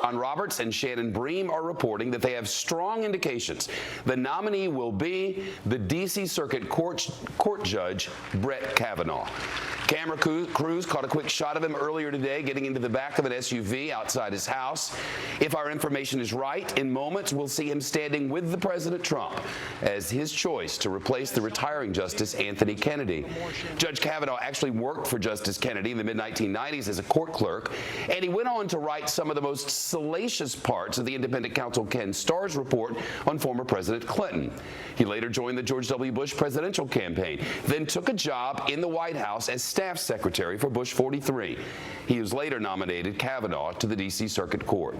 John Roberts and Shannon Bream are reporting that they have strong indications the nominee will be the D.C. Circuit Court Judge Brett Kavanaugh. Camera crews caught a quick shot of him earlier today getting into the back of an SUV outside his house. If our information is right, in moments we'll see him standing with the President Trump as his choice to replace the retiring Justice Anthony Kennedy. Judge Kavanaugh actually worked for Justice Kennedy in the mid-1990s as a court clerk, and he went on to write some of the most salacious parts of the independent counsel Ken Starr's report on former President Clinton. He later joined the George W. Bush presidential campaign, then took a job in the White House as staff secretary for Bush 43. He was later nominated Kavanaugh to the D.C. Circuit Court.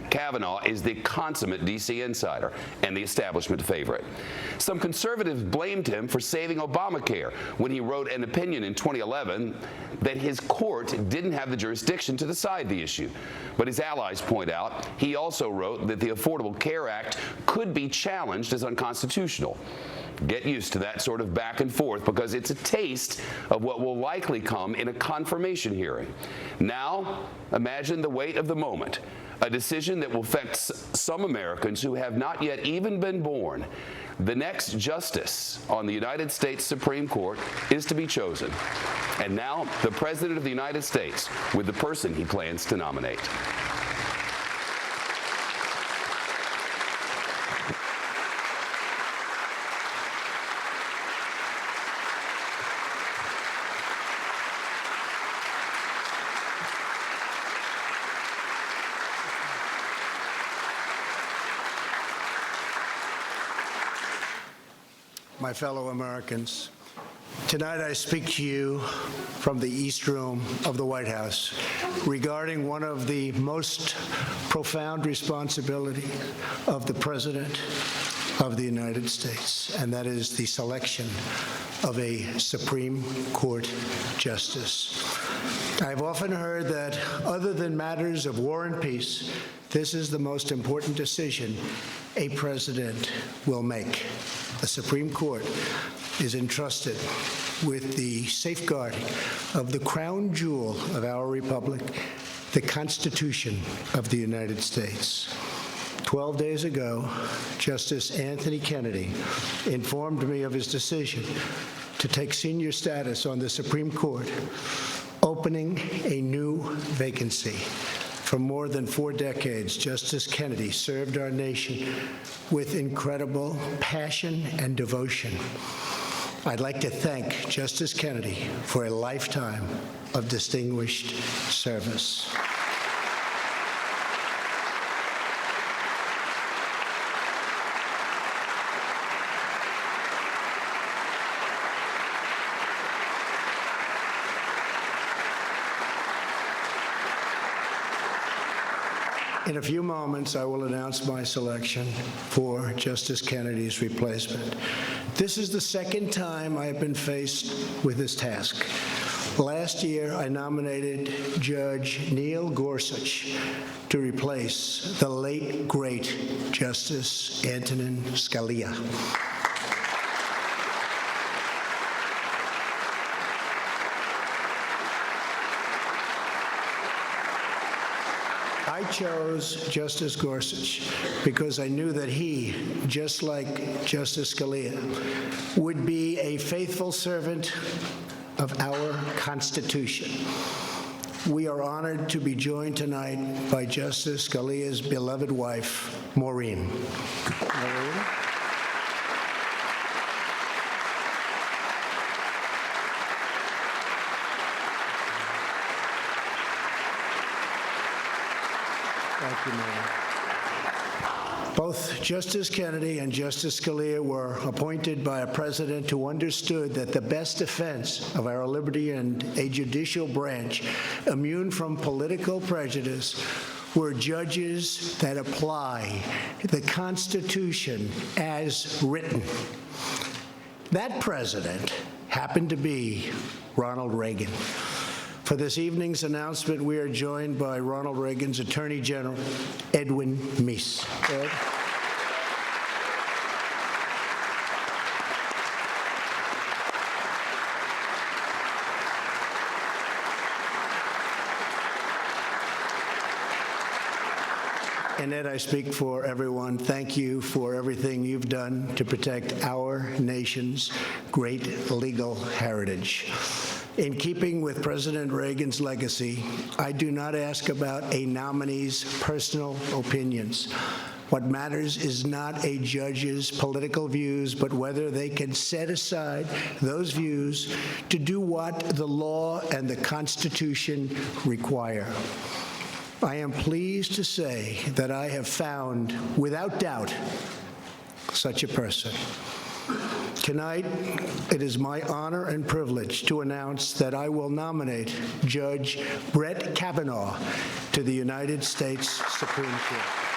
Kavanaugh is the consummate D.C. insider and the establishment favorite. Some conservatives blamed him for saving Obamacare when he wrote an opinion in 2011 that his court didn't have the jurisdiction to decide the issue. But his allies point out he also wrote that the Affordable Care Act could be challenged as unconstitutional. Get used to that sort of back and forth because it's a taste of what will likely come in a confirmation hearing. Now, imagine the weight of the moment, a decision that will affect some Americans who have not yet even been born. The next justice on the United States Supreme Court is to be chosen. And now, the President of the United States with the person he plans to nominate. My fellow Americans, tonight I speak to you from the East Room of the White House regarding one of the most profound responsibilities of the President of the United States, and that is the selection of a Supreme Court justice. I've often heard that other than matters of war and peace, this is the most important decision a president will make. The Supreme Court is entrusted with the safeguarding of the crown jewel of our republic, the Constitution of the United States. 12 days ago, Justice Anthony Kennedy informed me of his decision to take senior status on the Supreme Court, opening a new vacancy. For more than 4 decades, Justice Kennedy served our nation with incredible passion and devotion. I'd like to thank Justice Kennedy for a lifetime of distinguished service. In a few moments, I will announce my selection for Justice Kennedy's replacement. This is the second time I have been faced with this task. Last year, I nominated Judge Neil Gorsuch to replace the late, great Justice Antonin Scalia. I chose Justice Gorsuch because I knew that he, just like Justice Scalia, would be a faithful servant of our Constitution. We are honored to be joined tonight by Justice Scalia's beloved wife, Maureen. Maureen? Thank you, Maureen. Both Justice Kennedy and Justice Scalia were appointed by a president who understood that the best defense of our liberty and a judicial branch immune from political prejudice were judges that apply the Constitution as written. That president happened to be Ronald Reagan. For this evening's announcement, we are joined by Ronald Reagan's Attorney General, Edwin Meese. Ed? Annette, I speak for everyone. Thank you for everything you've done to protect our nation's great legal heritage. In keeping with President Reagan's legacy, I do not ask about a nominee's personal opinions. What matters is not a judge's political views, but whether they can set aside those views to do what the law and the Constitution require. I am pleased to say that I have found, without doubt, such a person. Tonight, it is my honor and privilege to announce that I will nominate Judge Brett Kavanaugh to the United States Supreme Court.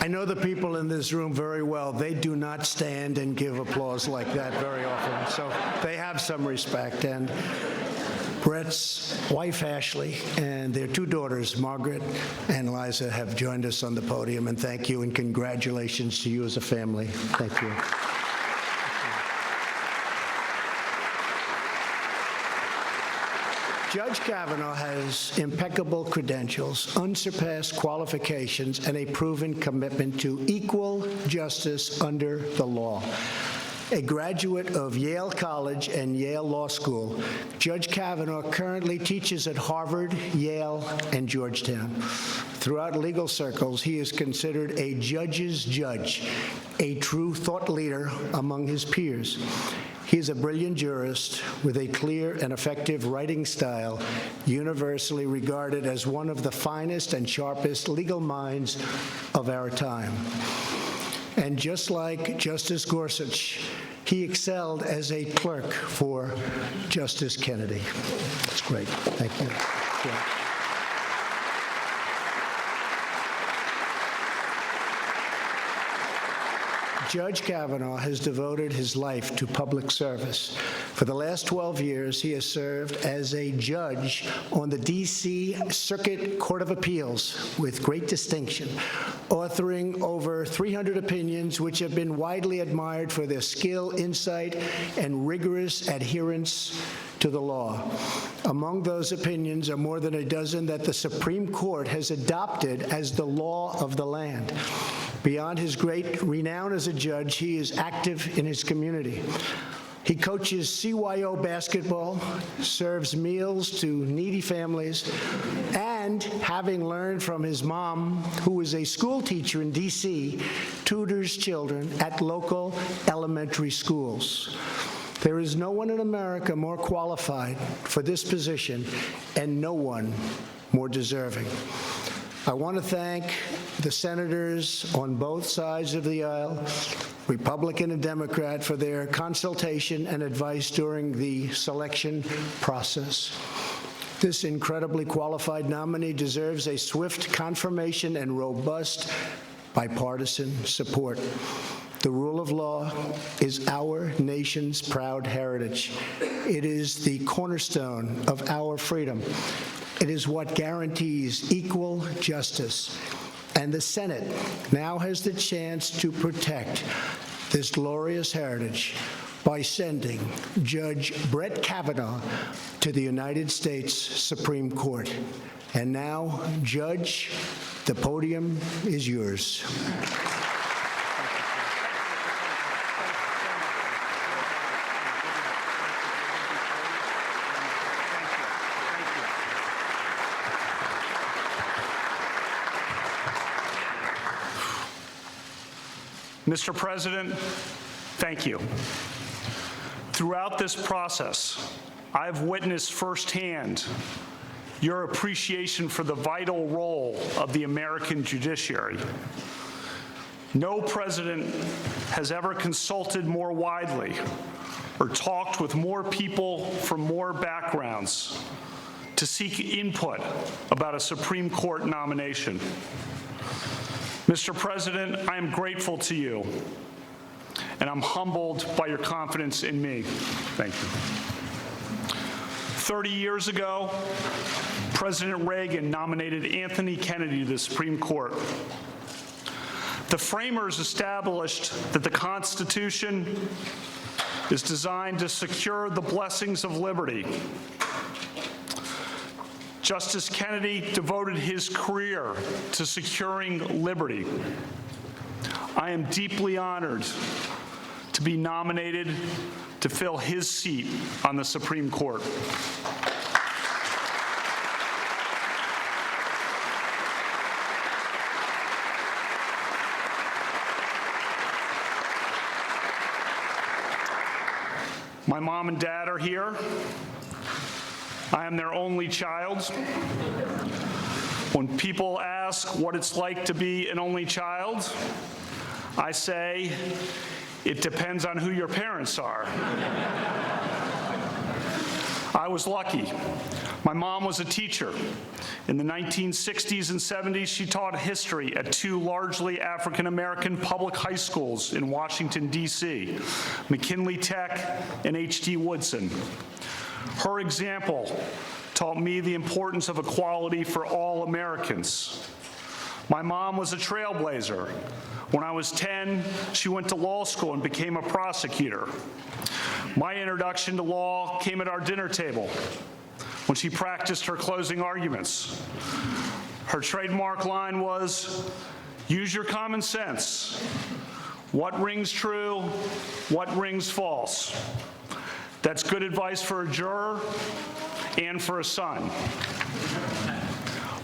I know the people in this room very well. They do not stand and give applause like that very often, so they have some respect. And Brett's wife, Ashley, and their two daughters, Margaret and Liza, have joined us on the podium, and thank you and congratulations to you as a family. Thank you. Judge Kavanaugh has impeccable credentials, unsurpassed qualifications, and a proven commitment to equal justice under the law. A graduate of Yale College and Yale Law School, Judge Kavanaugh currently teaches at Harvard, Yale, and Georgetown. Throughout legal circles, he is considered a judge's judge, a true thought leader among his peers. He is a brilliant jurist with a clear and effective writing style, universally regarded as one of the finest and sharpest legal minds of our time. And just like Justice Gorsuch, he excelled as a clerk for Justice Kennedy. That's great. Thank you. Yeah. Judge Kavanaugh has devoted his life to public service. For the last 12 years, he has served as a judge on the D.C. Circuit Court of Appeals with great distinction, authoring over 300 opinions which have been widely admired for their skill, insight, and rigorous adherence to the law. Among those opinions are more than a dozen that the Supreme Court has adopted as the law of the land. Beyond his great renown as a judge, he is active in his community. He coaches CYO basketball, serves meals to needy families, and, having learned from his mom, who is a school teacher in D.C., tutors children at local elementary schools. There is no one in America more qualified for this position, and no one more deserving. I want to thank the senators on both sides of the aisle, Republican and Democrat, for their consultation and advice during the selection process. This incredibly qualified nominee deserves a swift confirmation and robust bipartisan support. The rule of law is our nation's proud heritage. It is the cornerstone of our freedom. It is what guarantees equal justice. And the Senate now has the chance to protect this glorious heritage by sending Judge Brett Kavanaugh to the United States Supreme Court. And now, Judge, the podium is yours. Mr. President, thank you. Throughout this process, I've witnessed firsthand your appreciation for the vital role of the American judiciary. No president has ever consulted more widely or talked with more people from more backgrounds to seek input about a Supreme Court nomination. Mr. President, I am grateful to you, and I'm humbled by your confidence in me. Thank you. 30 years ago, President Reagan nominated Anthony Kennedy to the Supreme Court. The framers established that the Constitution is designed to secure the blessings of liberty. Justice Kennedy devoted his career to securing liberty. I am deeply honored to be nominated to fill his seat on the Supreme Court. My mom and dad are here. I am their only child. When people ask what it's like to be an only child, I say, it depends on who your parents are. I was lucky. My mom was a teacher. In the 1960s and 70s, she taught history at two largely African-American public high schools in Washington, D.C., McKinley Tech and H.D. Woodson. Her example taught me the importance of equality for all Americans. My mom was a trailblazer. When I was 10, she went to law school and became a prosecutor. My introduction to law came at our dinner table when she practiced her closing arguments. Her trademark line was, "Use your common sense. What rings true? What rings false?" That's good advice for a juror and for a son.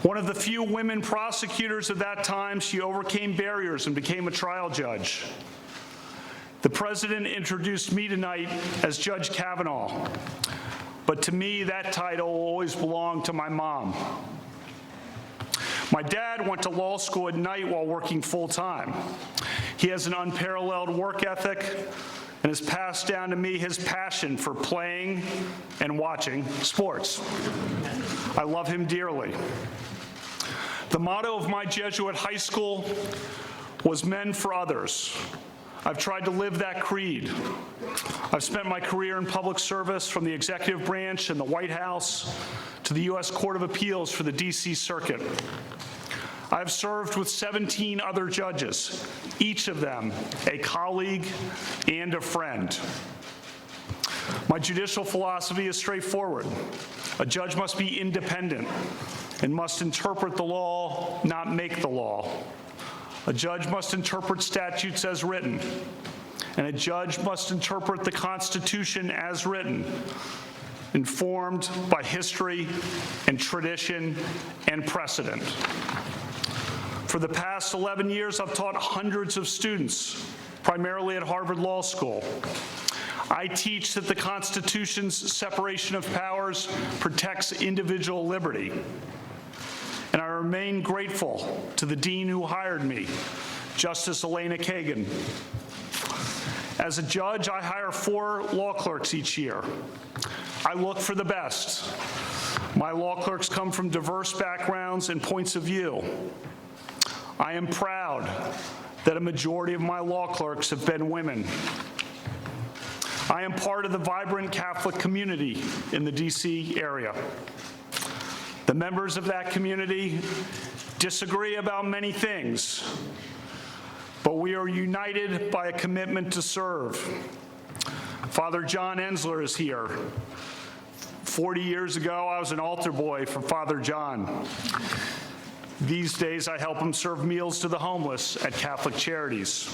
One of the few women prosecutors at that time, she overcame barriers and became a trial judge. The president introduced me tonight as Judge Kavanaugh, but to me, that title will always belong to my mom. My dad went to law school at night while working full-time. He has an unparalleled work ethic and has passed down to me his passion for playing and watching sports. I love him dearly. The motto of my Jesuit high school was "Men for Others." I've tried to live that creed. I've spent my career in public service from the executive branch and the White House to the U.S. Court of Appeals for the D.C. Circuit. I've served with 17 other judges, each of them a colleague and a friend. My judicial philosophy is straightforward. A judge must be independent and must interpret the law, not make the law. A judge must interpret statutes as written, and a judge must interpret the Constitution as written, informed by history and tradition and precedent. For the past 11 years, I've taught hundreds of students, primarily at Harvard Law School. I teach that the Constitution's separation of powers protects individual liberty. And I remain grateful to the dean who hired me, Justice Elena Kagan. As a judge, I hire 4 law clerks each year. I look for the best. My law clerks come from diverse backgrounds and points of view. I am proud that a majority of my law clerks have been women. I am part of the vibrant Catholic community in the D.C. area. The members of that community disagree about many things, but we are united by a commitment to serve. Father John Ensler is here. 40 years ago, I was an altar boy for Father John. These days, I help him serve meals to the homeless at Catholic Charities.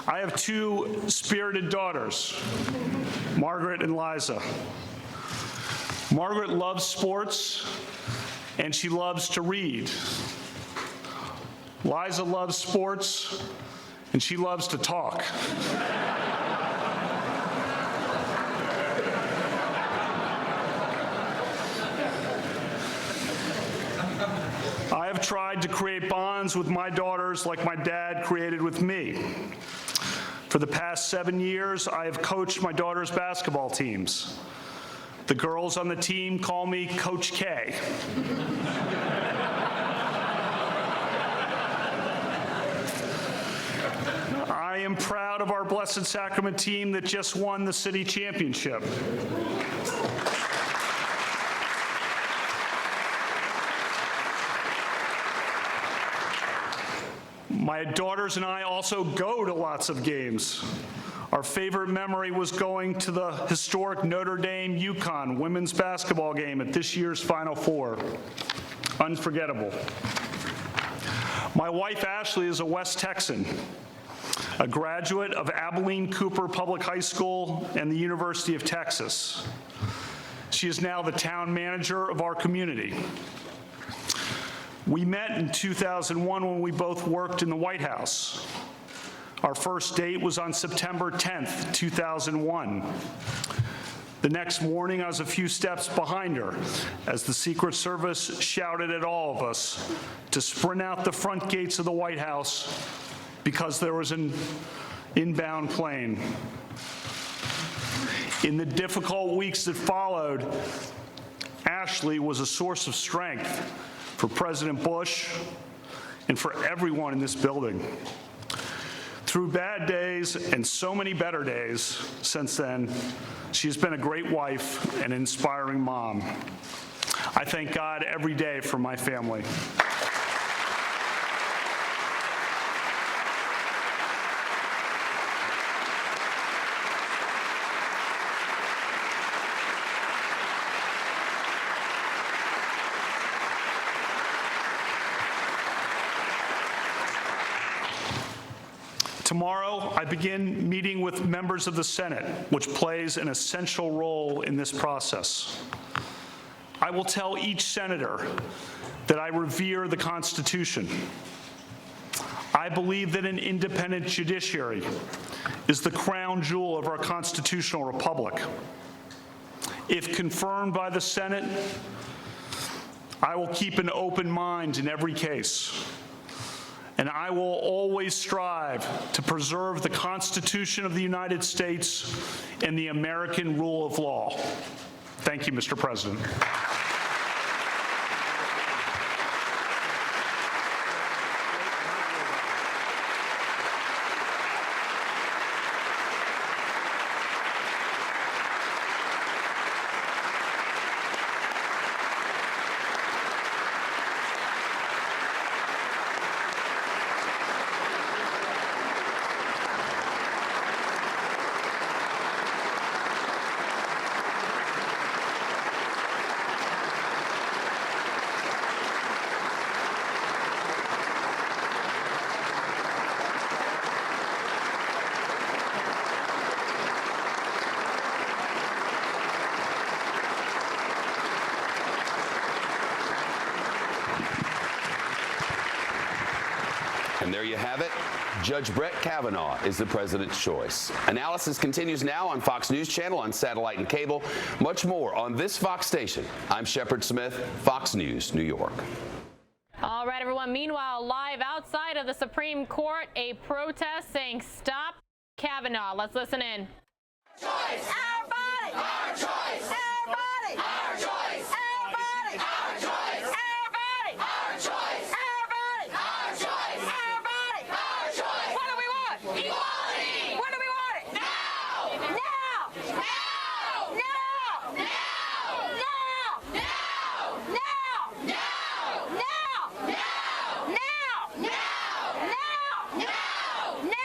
I have 2 spirited daughters, Margaret and Liza. Margaret loves sports, and she loves to read. Liza loves sports, and she loves to talk. I have tried to create bonds with my daughters like my dad created with me. For the past 7 years, I have coached my daughters' basketball teams. The girls on the team call me Coach K. I am proud of our Blessed Sacrament team that just won the city championship. My daughters and I also go to lots of games. Our favorite memory was going to the historic Notre Dame-UConn women's basketball game at this year's Final Four. Unforgettable. My wife, Ashley, is a West Texan, a graduate of Abilene Cooper Public High School and the University of Texas. She is now the town manager of our community. We met in 2001 when we both worked in the White House. Our first date was on September 10th, 2001. The next morning, I was a few steps behind her as the Secret Service shouted at all of us to sprint out the front gates of the White House because there was an inbound plane. In the difficult weeks that followed, Ashley was a source of strength for President Bush and for everyone in this building. Through bad days and so many better days since then, she has been a great wife and an inspiring mom. I thank God every day for my family. Tomorrow, I begin meeting with members of the Senate, which plays an essential role in this process. I will tell each senator that I revere the Constitution. I believe that an independent judiciary is the crown jewel of our constitutional republic. If confirmed by the Senate, I will keep an open mind in every case. And I will always strive to preserve the Constitution of the United States and the American rule of law. Thank you, Mr. President. And there you have it. Judge Brett Kavanaugh is the president's choice. Analysis continues now on Fox News Channel, on satellite and cable. Much more on this Fox station. I'm Shepard Smith, Fox News, New York. All right, everyone. Meanwhile, live outside of the Supreme Court, a protest saying stop Kavanaugh. Let's listen in. Choice. Our body. Our choice. Our body. Our choice. Our body. Our choice. Our body. Our choice. Our body. Our choice. Our body. Our choice. What do we want? Equality. When do we want it? Now. Now. Now. Now. Now. Now. Now. Now. Now. Now. Now. Now. Now. Now. Now.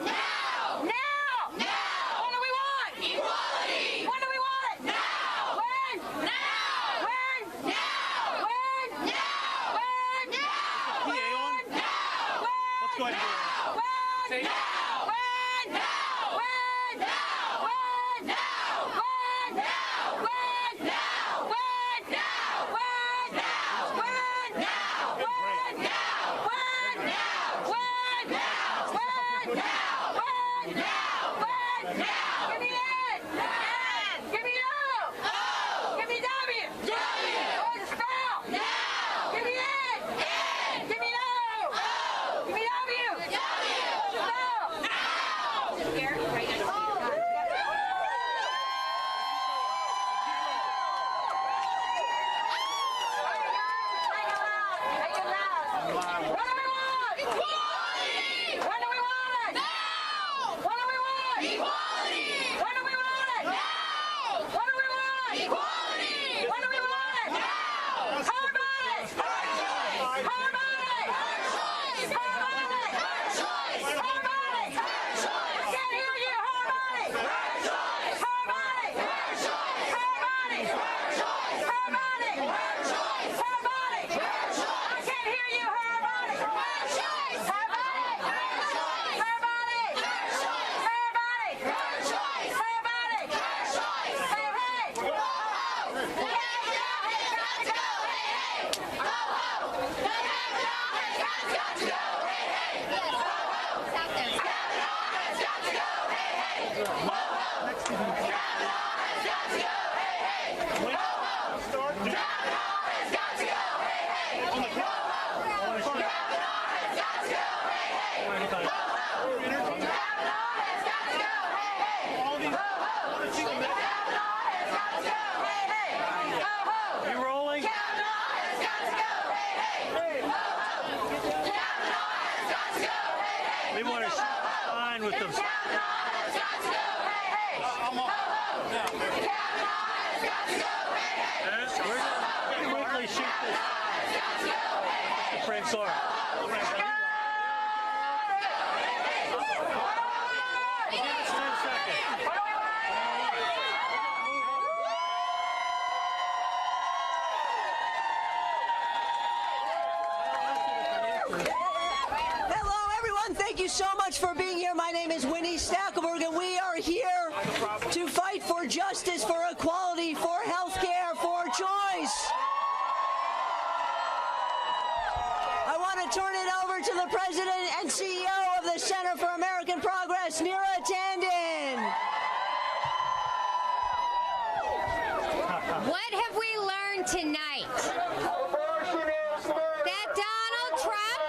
Now. Now. Now. What do we want? Equality. When do we want it? Now. When? Now. When? Now. When? Now. When? Now. When? Now. What's going on? When? Now. When? Now. When? Now. When? Now. When? Now. When? Now. When? Now. When? Now. When? Now. When? Now. When? Now. Sorry. Hello, everyone. Thank you so much for being here. My name is Winnie Stackelberg, and we are here to fight for justice, for equality, for health care, for choice. I want to turn it over to the President and CEO of the Center for American Progress, Neera Tanden. What have we learned tonight? That Donald Trump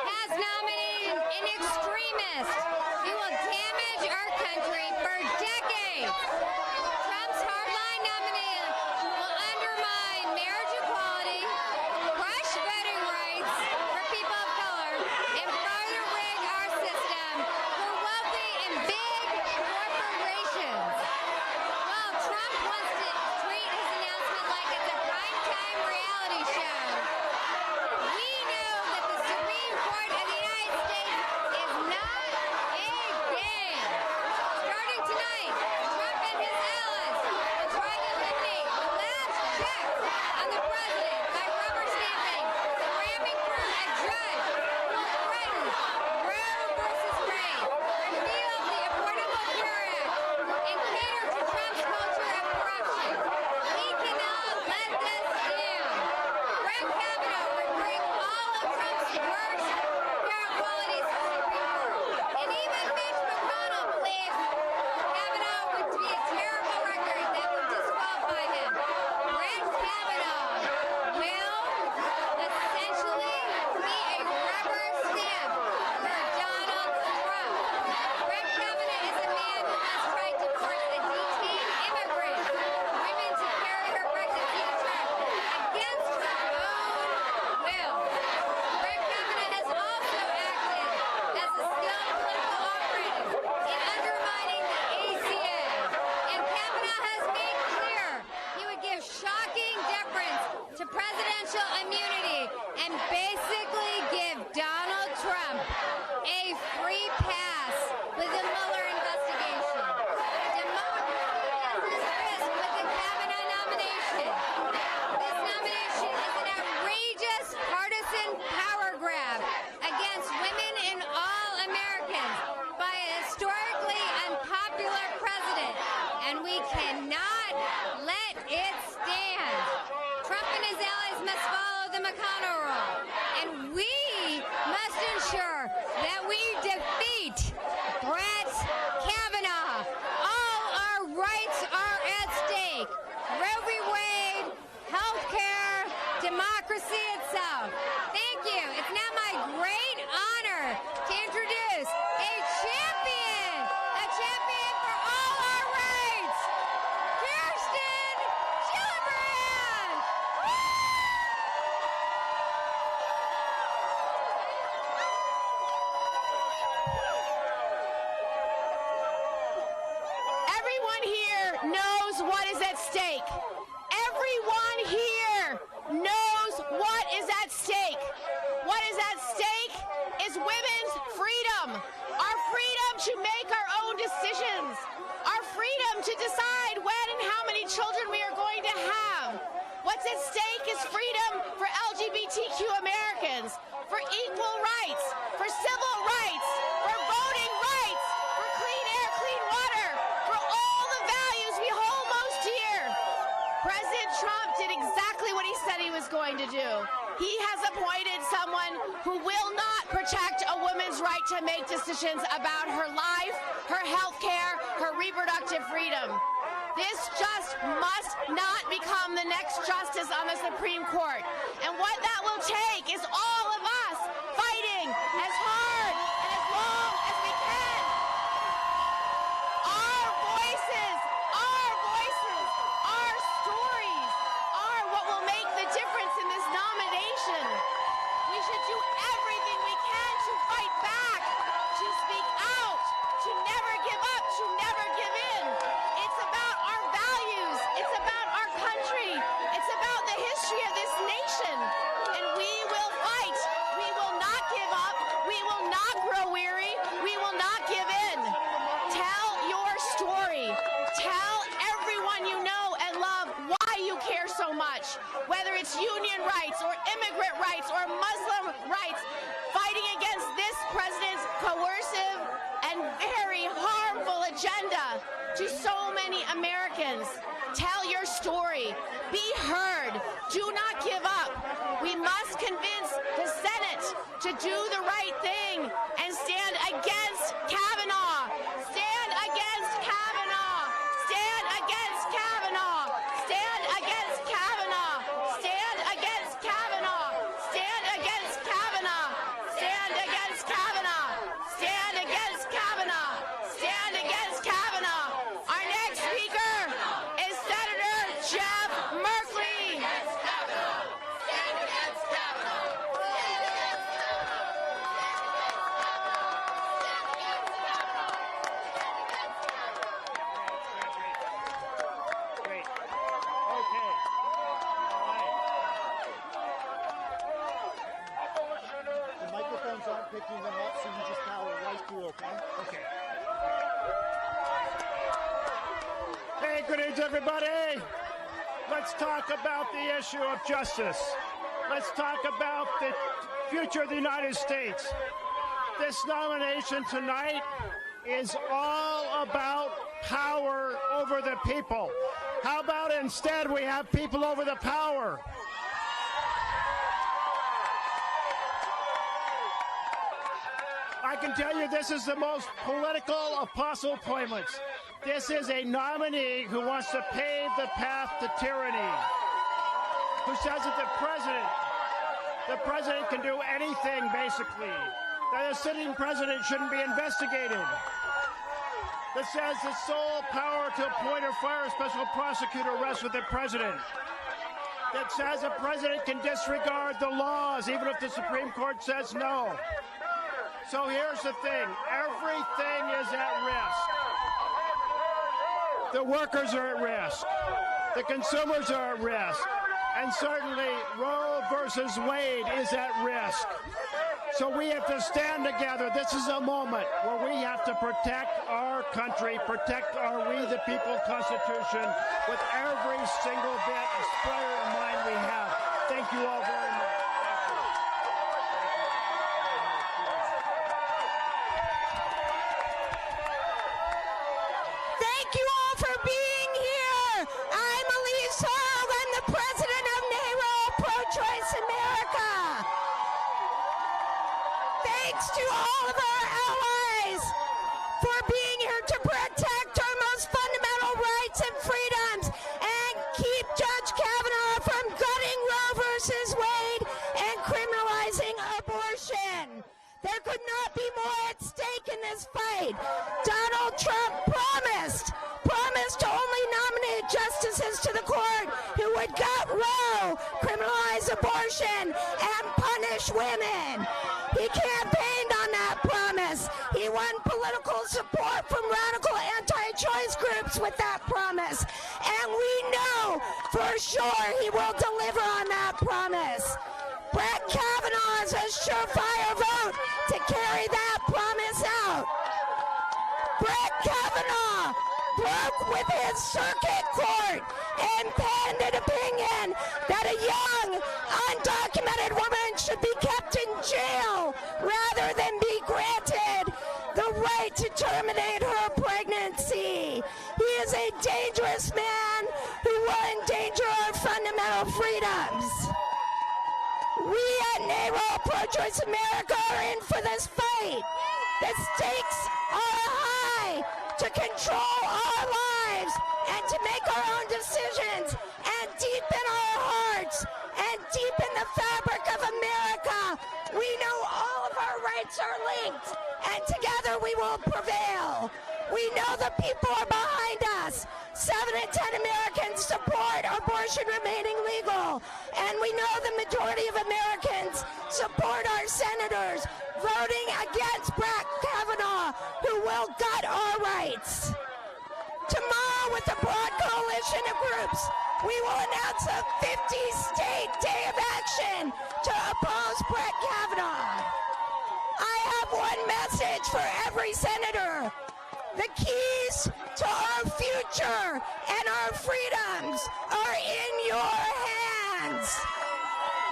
has nominated an extremist who will damage our country for decades. Trump's hardline nominee will undermine marriage equality, crush voting rights for people of color, and further rig our system for wealthy and big corporations. While Trump wants to treat his announcement like it's a primetime reality show, we know that the Supreme Court of the United States is not a game. Starting tonight, Trump and his allies will try to eliminate the last check on the president by rubber stamping and ramming through a judge who will threaten Roe versus Wade, repeal the Affordable Care Act, and cater to Trump's culture of corruption. We cannot let this stand. Brett Kavanaugh would bring all of Trump's worst care qualities to the Supreme Court. And even Mitch McConnell believes Kavanaugh would be a terrible record that would disqualify him. Brett Kavanaugh will essentially be a rubber stamp for Donald Trump. Brett Kavanaugh is a man who has tried to force a detained immigrant women to carry her pregnancy to term against her own will. Brett Kavanaugh has also acted as a skilled political operative in undermining the ACA. And Kavanaugh has made clear he would give shocking deference to presidential immunity and basically give Donald Trump a free pass with the Mueller investigation. Democracy is at risk with the Kavanaugh nomination. This nomination is an outrageous partisan power grab against women and all Americans by a historically unpopular president, and we cannot let it stand. Trump and his allies must follow the McConnell rule, and we must ensure that we defeat Brett Kavanaugh. All our rights are at stake. Roe v. Wade, health care, democracy itself. Thank you. It's now my great honor to introduce a champion for all our rights, Kirsten Gillibrand. Everyone here knows what is at stake. Everyone here knows what is at stake. What is at stake is women's freedom. Our freedom to make our own decisions. Our freedom to decide when and how many children we are going to have. What's at stake is freedom for LGBTQ Americans, for equal rights, for civil rights, for voting rights, for clean air, clean water, for all the values we hold most dear. President Trump did exactly what he said he was going to do. He has appointed someone who will not protect a woman's right to make decisions about her life, her health care, her reproductive freedom. This just must not become the next justice on the Supreme Court. And what that will take is all of us fighting as hard and as long as we can. Our voices, our stories are what will make the difference in this nomination. We should do everything we can to fight back, to speak out, to never give up, to never give in. It's about our values. It's about our country. It's about the history of this nation. And we will fight. We whether it's union rights or immigrant rights or Muslim rights, fighting against this president's coercive and very harmful agenda to so many Americans. Tell your story. Be heard. Do not give up. We must convince the Senate to do the right thing and stand against Kavanaugh. Stand against Kavanaugh. Stand against Kavanaugh. Stand against Kavanaugh. Stand against Kavanaugh. Stand against Kavanaugh. Stand against Kavanaugh. Stand against Kavanaugh. Stand against Kavanaugh. Our next speaker is Senator Jeff Merkley. Stand against Kavanaugh. Great. Okay. All right. The microphones aren't picking them up, so you just power right through, okay? Okay. Hey, good evening, everybody. Let's talk about the issue of justice. Let's talk about the future of the United States. This nomination tonight is all about power over the people. How about instead we have people over the power? I can tell you this is the most political of possible appointments. This is a nominee who wants to pave the path to tyranny, who says that the president can do anything, basically, that a sitting president shouldn't be investigated, that says the sole power to appoint or fire a special prosecutor rests with the president, that says a president can disregard the laws even if the Supreme Court says no. So here's the thing, everything is at risk. The workers are at risk, the consumers are at risk, and certainly Roe versus Wade is at risk. So we have to stand together. This is a moment where we have to protect our country, protect our We the People Constitution with every single bit of spirit and mind we have. Thank you all very much. Thank you all for being here. I'm Elise Hogg. I'm the president of NARO Pro-Choice America. Thanks to all of our allies for being here to protect our most fundamental rights and freedoms and keep Judge Kavanaugh from gutting Roe versus Wade and criminalizing abortion. There could not be more at stake in this fight. Donald Trump promised to only nominate justices to the court who would gut Roe, criminalize abortion, and punish women. He campaigned on that promise. He won political support from radical anti-choice groups with that promise. And we know for sure he will deliver on that promise. Brett Kavanaugh is a surefire vote to carry that promise out. Brett Kavanaugh broke with his circuit court and penned an opinion that a young, undocumented woman should be kept in jail rather than be granted the right to terminate her pregnancy. He is a dangerous man who will endanger our fundamental freedoms. We at NARO Pro-Choice America are in for this fight. The stakes are high to control our lives and to make our own decisions and deepen our hearts and deepen the fabric of America. We know all of our rights are linked, and together we will prevail. We know the people are behind us. 7 in 10 Americans support abortion remaining legal, and we know the majority of Americans support our senators voting against Brett Kavanaugh, who will gut our rights. Tomorrow, with a broad coalition of groups, we will announce a 50-state day of action to oppose Brett Kavanaugh. I have one message for every senator. The keys to our future and our freedoms are in your hands. hands.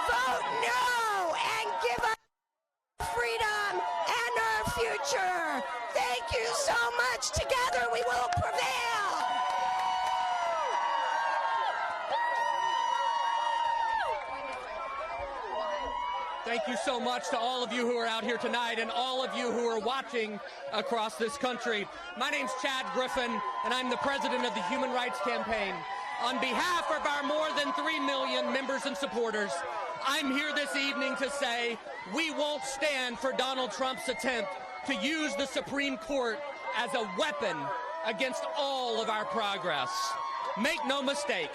Vote no and give us freedom and our future. Thank you so much. Together we will prevail. Thank you so much to all of you who are out here tonight and all of you who are watching across this country. My name's Chad Griffin, and I'm the president of the Human Rights Campaign. On behalf of our more than 3 million members and supporters, I'm here this evening to say we won't stand for Donald Trump's attempt to use the Supreme Court as a weapon against all of our progress. Make no mistake,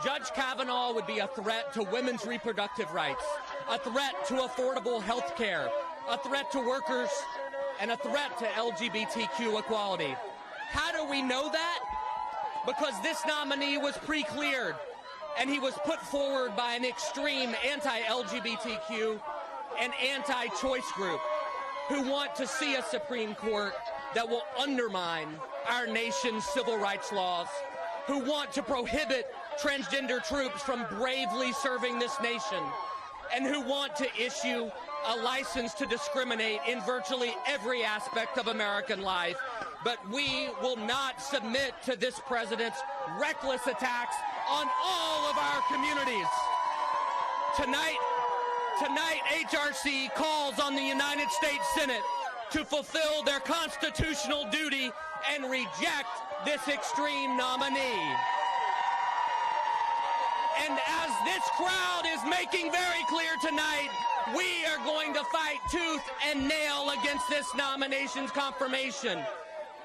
Judge Kavanaugh would be a threat to women's reproductive rights, a threat to affordable health care, a threat to workers, and a threat to LGBTQ equality. How do we know that? Because this nominee was pre-cleared, and he was put forward by an extreme anti-LGBTQ and anti-choice group who want to see a Supreme Court that will undermine our nation's civil rights laws, who want to prohibit transgender troops from bravely serving this nation, and who want to issue a license to discriminate in virtually every aspect of American life. But we will not submit to this president's reckless attacks on all of our communities. Tonight, HRC calls on the United States Senate to fulfill their constitutional duty and reject this extreme nominee. And as this crowd is making very clear tonight, we are going to fight tooth and nail against this nomination's confirmation.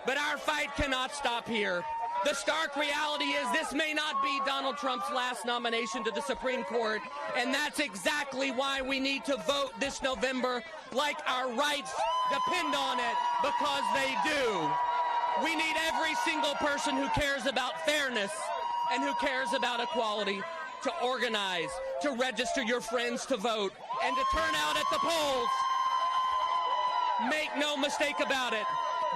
But our fight cannot stop here. The stark reality is this may not be Donald Trump's last nomination to the Supreme Court, and that's exactly why we need to vote this November like our rights depend on it, because they do. We need every single person who cares about fairness and who cares about equality to organize, to register your friends to vote, and to turn out at the polls. Make no mistake about it,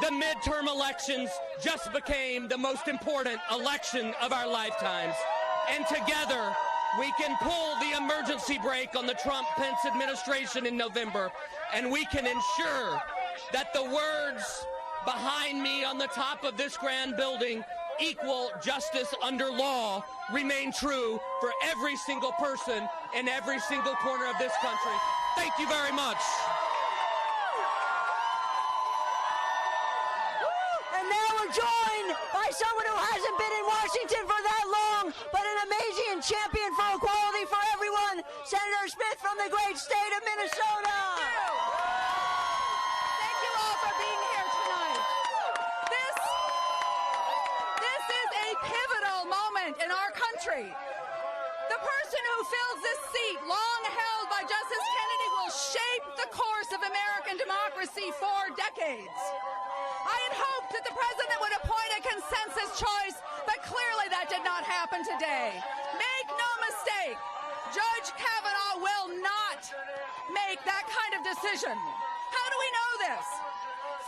the midterm elections just became the most important election of our lifetimes. And together, we can pull the emergency brake on the Trump-Pence administration in November, and we can ensure that the words behind me on the top of this grand building, equal justice under law, remain true for every single person in every single corner of this country. Thank you very much. And now we're joined by someone who hasn't been in Washington for that long, but an amazing champion for equality for everyone, Senator Smith from the great state of Minnesota. Thank you all for being here tonight. This is a pivotal moment in our country. The person who fills this seat, long held by Justice Kennedy, will shape the course of American democracy for decades. I had hoped that the president would appoint a consensus choice, but clearly that did not happen today. Make no mistake, Judge Kavanaugh will not make that kind of decision. How do we know this?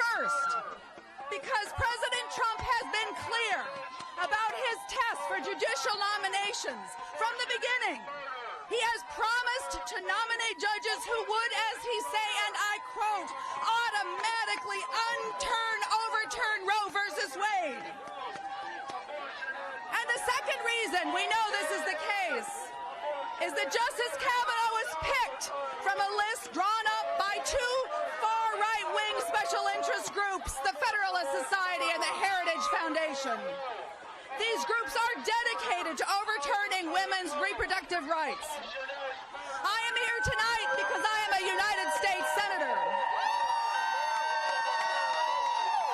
First, because President Trump has been clear about his test for judicial nominations from the beginning. He has promised to nominate judges who would, as he say, and I quote, automatically overturn Roe versus Wade. And the second reason we know this is the case is that Justice Kavanaugh was picked from a list drawn up by two far-right-wing special interest groups, the Federalist Society and the Heritage Foundation. These groups are dedicated to overturning women's reproductive rights. I am here tonight because I am a United States Senator.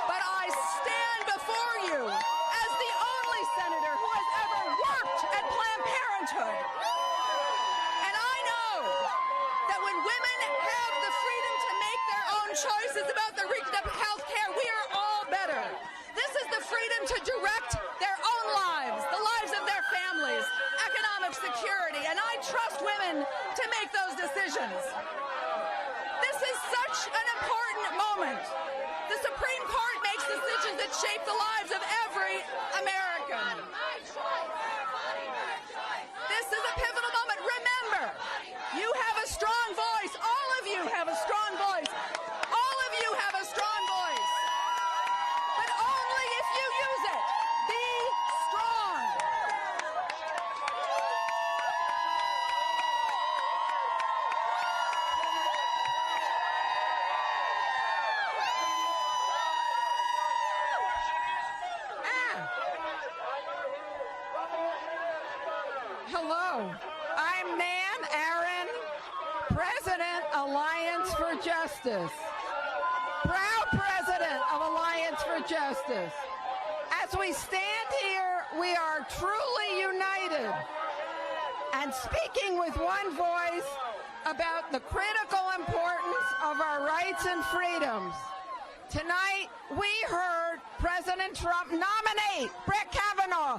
But I stand before you as the only senator who has ever worked at Planned Parenthood. And I know that when women have the freedom to make their own choices about their reproductive health care, we are all better. This is the freedom to direct their own lives, the lives of their families, economic security, and I trust women to make those decisions. This is such an important moment. The Supreme Court makes decisions that shape the lives of every American. This is a pivotal moment. Hello, I'm Nan Aaron, President, Alliance for Justice. Proud President of Alliance for Justice. As we stand here, we are truly united and speaking with one voice about the critical importance of our rights and freedoms. Tonight, we heard President Trump nominate Brett Kavanaugh.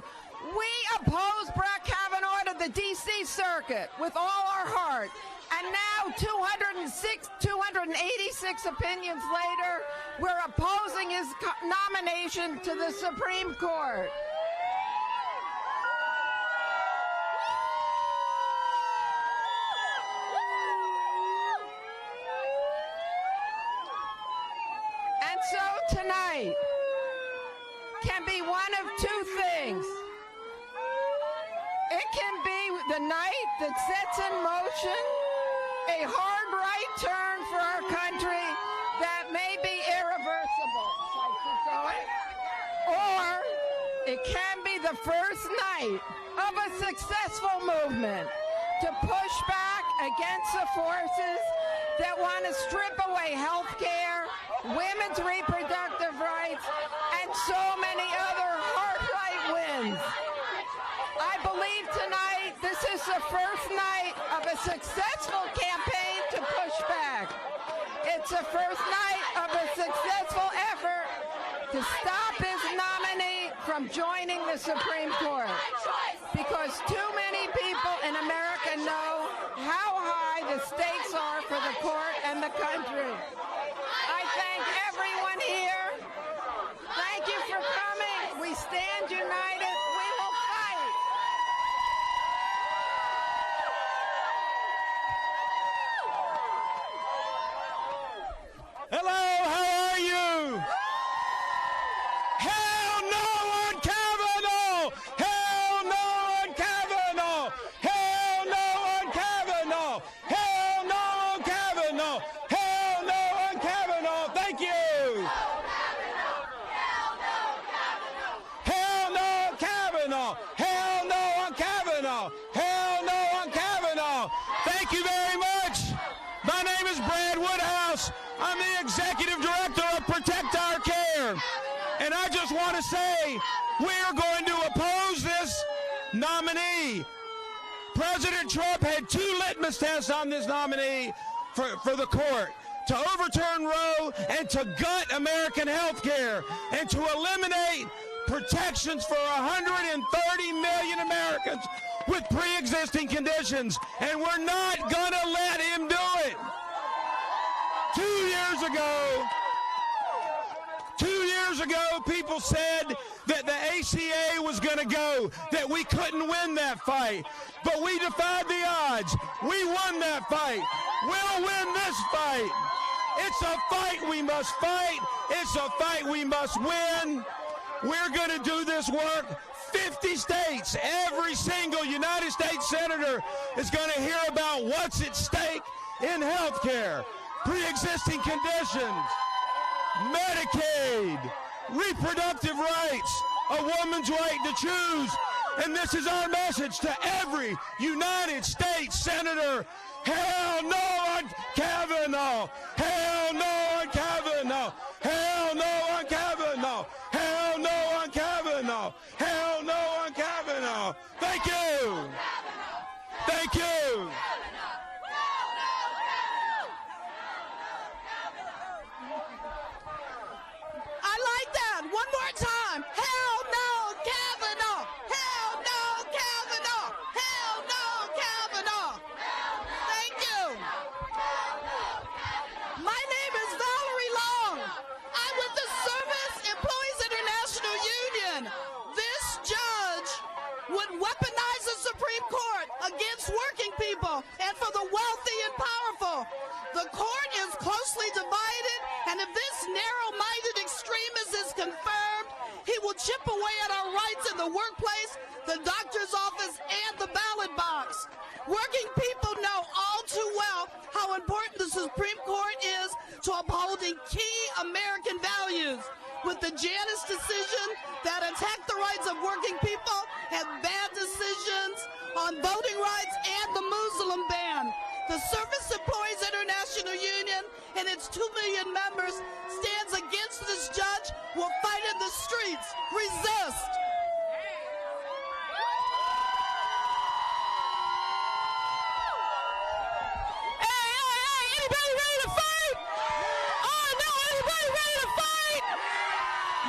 We oppose Brett Kavanaugh to the D.C. Circuit with all our heart. And now, 286 opinions later, we're opposing his nomination to the Supreme Court. And so tonight can be one of two things. It can be the night that sets in motion a hard right turn for our country that may be irreversible. Shall I keep going? Or it can be the first night of a successful movement to push back against the forces that want to strip away health care, women's reproductive rights, and so many other hard right wins. I believe tonight this is the first night of a successful campaign to push back. It's the first night of a successful effort to stop his nominee from joining the Supreme Court. Because too many people in America know how high the stakes are for the court and the country. I thank everyone here. Thank you for coming. We stand united. We will fight. Hello, how are you? Hell no on Kavanaugh! Hell no on Kavanaugh! Hell no on Kavanaugh! Hell no on Kavanaugh! Hell no on Kavanaugh! Thank you! Hell no on Kavanaugh! Hell no on Kavanaugh! Hell no on Kavanaugh! Thank you very much. My name is Brad Woodhouse. I'm the executive director of Protect Our Care. And I just want to say we're going to oppose this nominee. President Trump had two litmus tests on this nominee for the court: to overturn Roe and to gut American health care and to eliminate protections for 130 million Americans with pre-existing conditions. And we're not going to let him do it. 2 years ago, people said that the ACA was going to go, that we couldn't win that fight. But we defied the odds. We won that fight. We'll win this fight. It's a fight we must fight. It's a fight we must win. We're going to do this work. 50 states, every single United States senator is going to hear about what's at stake in health care. Pre-existing conditions, Medicaid, reproductive rights, a woman's right to choose. And this is our message to every United States senator. Hell no on Kavanaugh. Hell no on Kavanaugh. Hell no on Kavanaugh. Hell no on Kavanaugh. Hell no on Kavanaugh. Thank you. Thank you. I like that. One more time. Hell no, Kavanaugh. Hell no, Kavanaugh. Hell no, Kavanaugh. Thank you. My name is Valerie Long. I'm with the Service Employees International Union. This judge would weaponize the Supreme Court against working people and for the wealthy and powerful. The court is closely divided, and if this narrow-minded extremist is confirmed, he will chip away at our rights in the workplace, the doctor's office, and the ballot box. Working people know all too well how important the Supreme Court is to upholding key American values. With the Janus decision that attacked the rights of working people and bad decisions on on voting rights and the Muslim ban. The Service Employees International Union and its 2 million members stands against this judge. Will fight in the streets. Resist. Anybody ready to fight? Oh no, anybody ready to fight?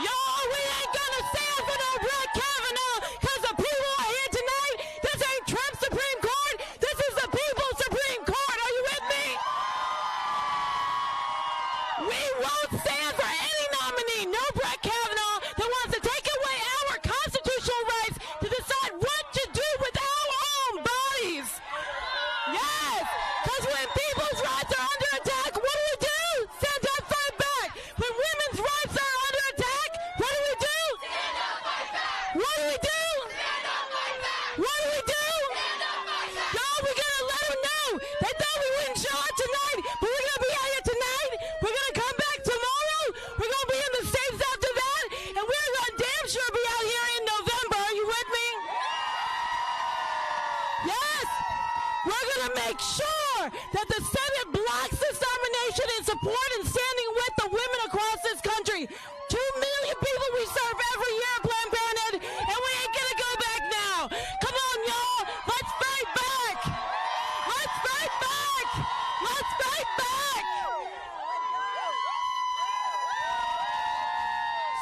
Y'all, we ain't gonna stand for no Brett Kavanaugh, because the people are here tonight. This ain't Trump's Supreme Court. This is the people's Supreme Court. Are you with me? We won't stand for any nominee, no Brett Kavanaugh, that wants to take away our constitutional rights to decide what to do with our own bodies. Yes, because when people's rights are under attack, what do? Stand up, fight back. When women's rights are under attack, what do? Stand up, fight back. What do? Stand up, fight back. What do? Stand up, fight back. Y'all, we're going to let them know. They thought we wouldn't show up tonight, but we're going to be out here tonight. We're going to come back tomorrow. We're going to be in the States after that, and we're going to damn sure be out here in November. Are you with me? Yes. We're going to make sure that the Senate blocks this nomination in support and standing with the women across this country. 2 million people we serve every year at Planned Parenthood, and we ain't going to go back now. Come on, y'all. Let's fight back. Let's fight back. Let's fight back.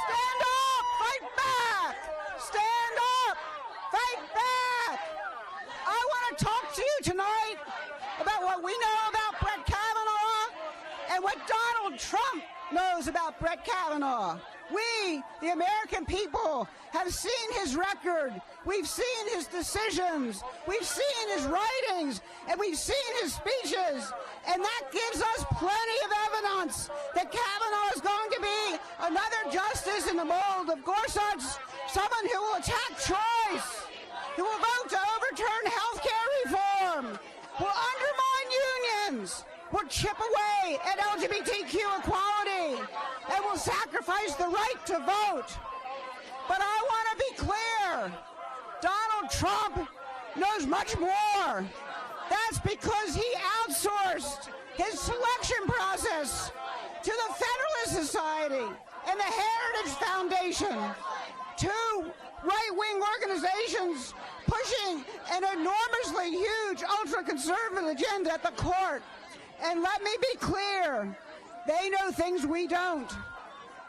Stand up, fight back. Stand up, fight back. I want to talk to you tonight about what we know about Brett Kavanaugh and what Donald Trump knows about Brett Kavanaugh. We, the American people, have seen his record. We've seen his decisions. We've seen his writings. And we've seen his speeches. And that gives us plenty of evidence that Kavanaugh is going to be another justice in the mold of Gorsuch, someone who will attack choice, who will vote to overturn health care reform, will undermine unions, will chip away at LGBTQ equality, and will sacrifice the right to vote. But I want to be clear. Donald Trump knows much more. That's because he outsourced his selection process to the Federalist Society and the Heritage Foundation, two right-wing organizations pushing an enormously huge ultra-conservative agenda at the court. And let me be clear, they know things we don't.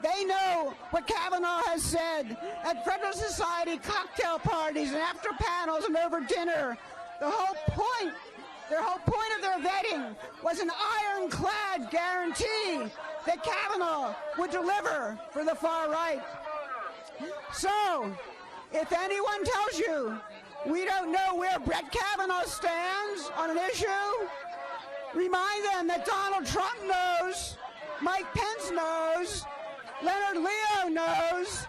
They know what Kavanaugh has said at Federalist Society cocktail parties and after panels and over dinner. Their whole point of their vetting was an ironclad guarantee that Kavanaugh would deliver for the far right. So, if anyone tells you we don't know where Brett Kavanaugh stands on an issue, remind them that Donald Trump knows, Mike Pence knows, Leonard Leo knows.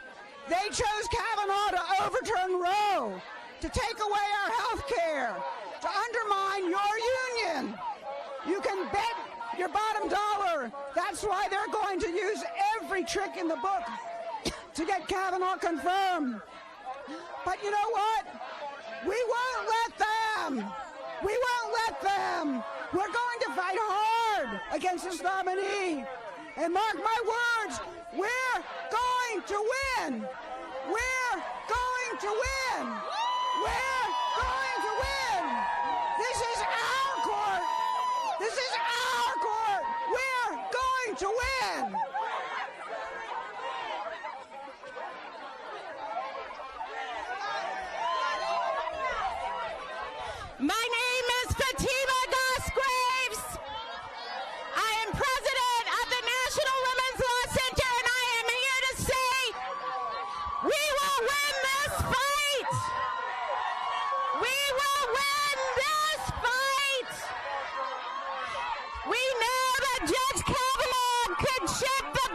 They chose Kavanaugh to overturn Roe, to take away our health care, to undermine your union. You can bet your bottom dollar that's why they're going to use every trick in the book to get Kavanaugh confirmed. But you know what? We won't let them. We won't let them. We're going to fight hard against this nominee. And mark my words, we're going to win. We're going to win. We're going to win. This is our court. This is our court. We're going to win. My name is Fatima Goss-Graves. I am president of the National Women's Law Center, and I am here to say we will win this fight. We will win this fight. We know that Judge Kavanaugh could shift the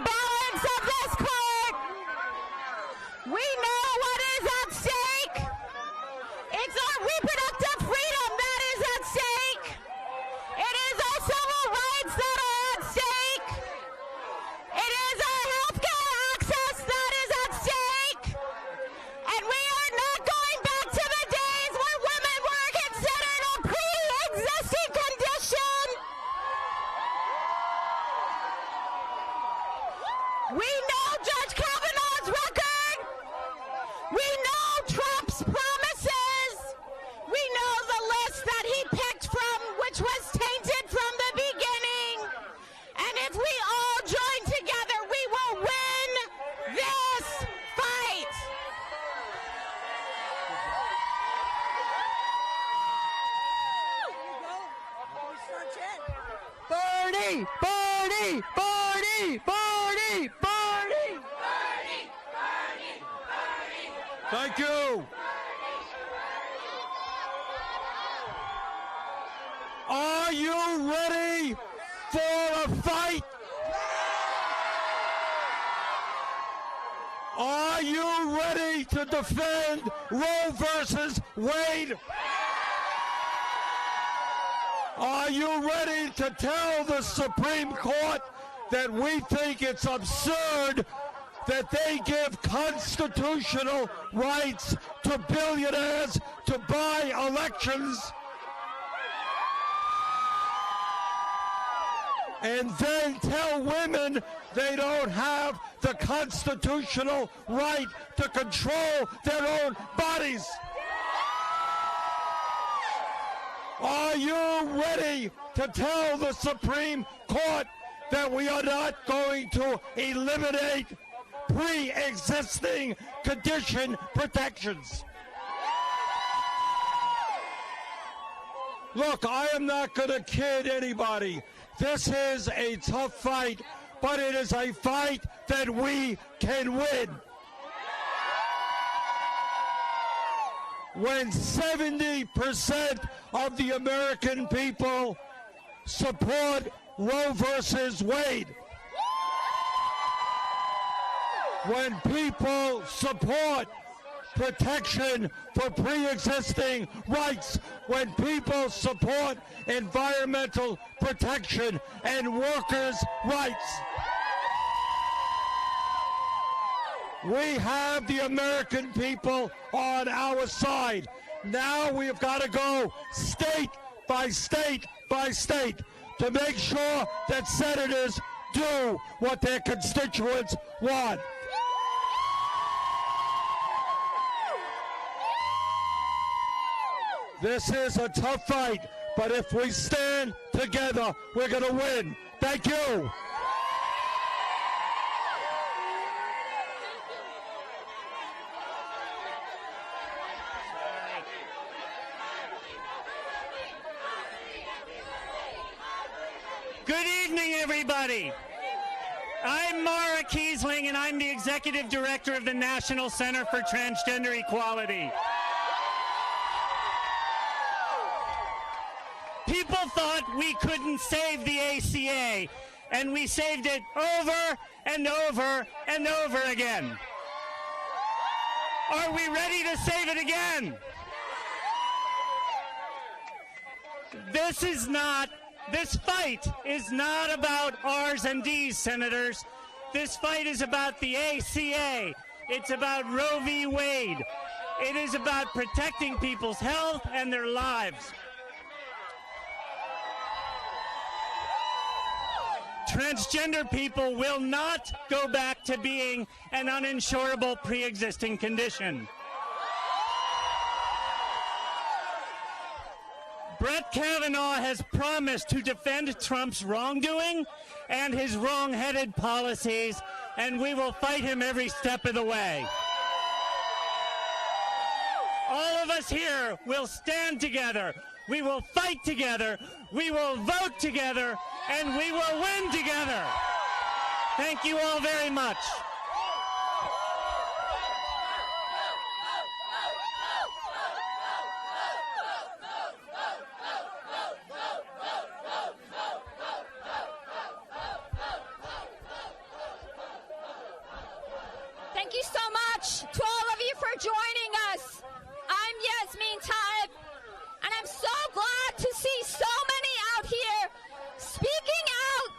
Bernie! Bernie! Bernie! Bernie! Bernie! Thank you. Are you ready for a fight? Are you ready to defend Roe versus Wade? Are you ready to tell the Supreme Court that we think it's absurd that they give constitutional rights to billionaires to buy elections, and then tell women they don't have the constitutional right to control their own bodies? Are you ready to tell the Supreme Court that we are not going to eliminate pre-existing condition protections? Look, I am not going to kid anybody. This is a tough fight, but it is a fight that we can win. When 70% of the American people support Roe versus Wade, when people support protection for pre-existing rights, when people support environmental protection and workers' rights, we have the American people on our side. Now we've got to go state by state by state to make sure that senators do what their constituents want. This is a tough fight, but if we stand together, we're going to win. Thank you. Good evening, everybody. I'm Mara Kiesling, and I'm the Executive Director of the National Center for Transgender Equality. People thought we couldn't save the ACA, and we saved it over and over and over again. Are we ready to save it again? This fight is not about R's and D's, senators. This fight is about the ACA. It's about Roe v. Wade. It is about protecting people's health and their lives. Transgender people will not go back to being an uninsurable pre-existing condition. Brett Kavanaugh has promised to defend Trump's wrongdoing and his wrong-headed policies, and we will fight him every step of the way. All of us here will stand together. We will fight together. We will vote together, and we will win together. Thank you all very much. Thank you so much to all of you for joining us. I'm Yasmin Taib, and I'm so glad to see so many out here speaking out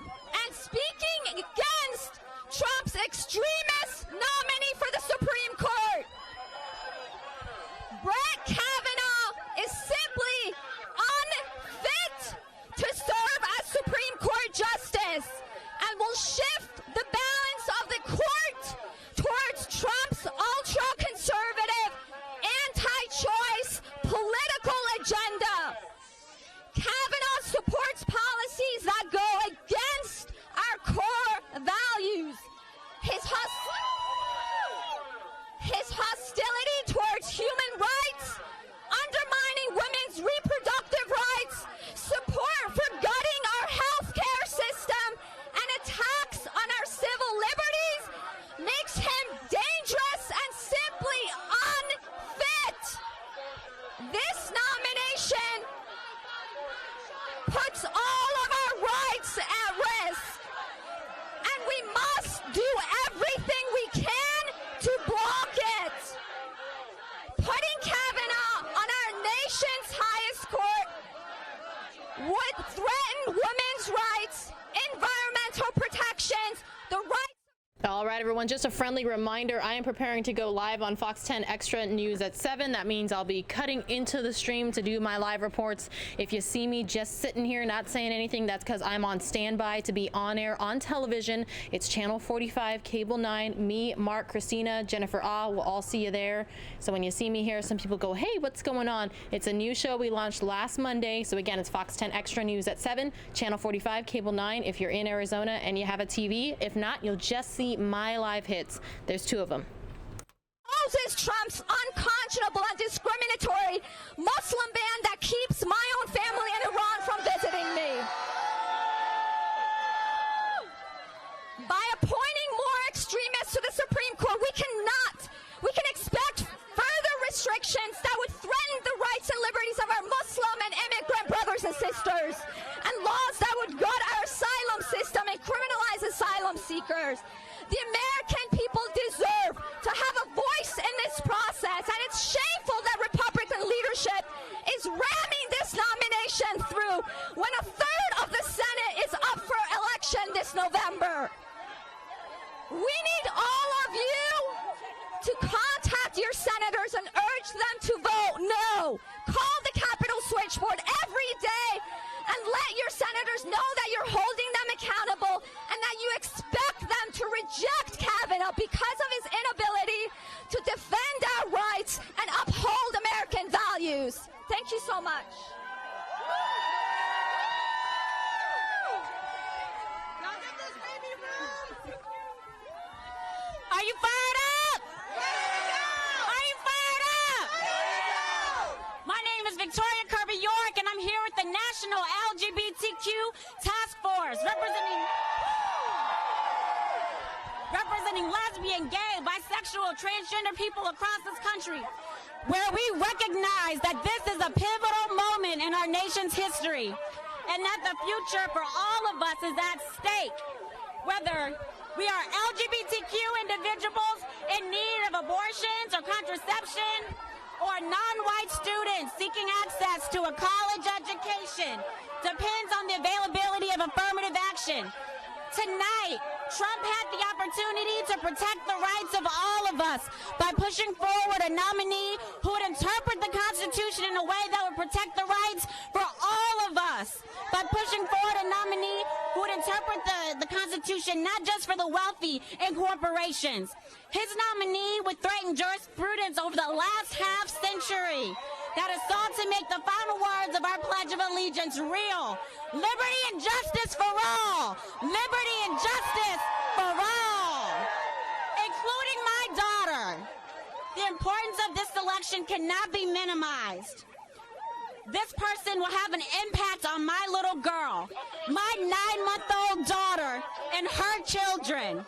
and speaking against Trump's extremist nominee for the Supreme Court. Brett Kavanaugh is simply unfit to serve as Supreme Court Justice and will shift the balance of the court towards Trump's ultra-conservative, anti-choice political agenda. Kavanaugh supports policies that go against our core values. His hostility towards human rights, undermining women's reproductive rights, support for gutting our health care system, This nomination puts all of our rights at risk, and we must do everything we can to block it. Putting Kavanaugh on our nation's highest court would threaten women's rights, environmental protections, the rights. All right, everyone, just a friendly reminder, I am preparing to go live on Fox 10 Extra News at 7. That means I'll be cutting into the stream to do my live reports. If you see me just sitting here not saying anything, that's because I'm on standby to be on air on television. It's Channel 45, Cable 9, me, Mark, Christina, Jennifer Ah, we'll all see you there. So when you see me here, some people go, hey, what's going on? It's a new show we launched last Monday. So again, it's Fox 10 Extra News at 7, Channel 45, Cable 9 if you're in Arizona and you have a TV. If not, you'll just see my live hits. There's 2 of them. Opposes Trump's unconscionable and discriminatory Muslim ban that keeps my own family in Iran from visiting me. By appointing more extremists to the Supreme Court, we can expect further restrictions that would threaten the rights and liberties of our Muslim and immigrant brothers and sisters, and laws that would gut our asylum system and criminalize asylum seekers. The American people deserve to have a voice in this process, and it's shameful that Republican leadership is ramming this nomination through when a third of the Senate is up for election this November. We need all of you to contact your senators and urge them to vote no. Call the Capitol switchboard every day and let your senators know that you're holding them accountable and that you expect them to reject Kavanaugh because of his inability to defend our rights and uphold American values. Thank you so much. Are you fired up? Are you fired up? My name is Victoria Kirby York, and I'm here with the National LGBTQ Task Force, representing lesbian, gay, bisexual, transgender people across this country, where we recognize that this is a pivotal moment in our nation's history, and that the future for all of us is at stake. Whether we are LGBTQ individuals in need of abortions or contraception, or non-white students seeking access to a college education, depends on the availability of affirmative action. Tonight, Trump had the opportunity to protect the rights of all of us by pushing forward a nominee who would interpret the Constitution in a way that would protect the rights for all of us, by pushing forward a nominee who would interpret the Constitution not just for the wealthy and corporations. His nominee would threaten jurisprudence over the last half century that has sought to make the final words of our Pledge of Allegiance real. Liberty and justice for all. Liberty and justice for all. Including my daughter. The importance of this election cannot be minimized. This person will have an impact on my little girl, my 9-month-old daughter, and her children.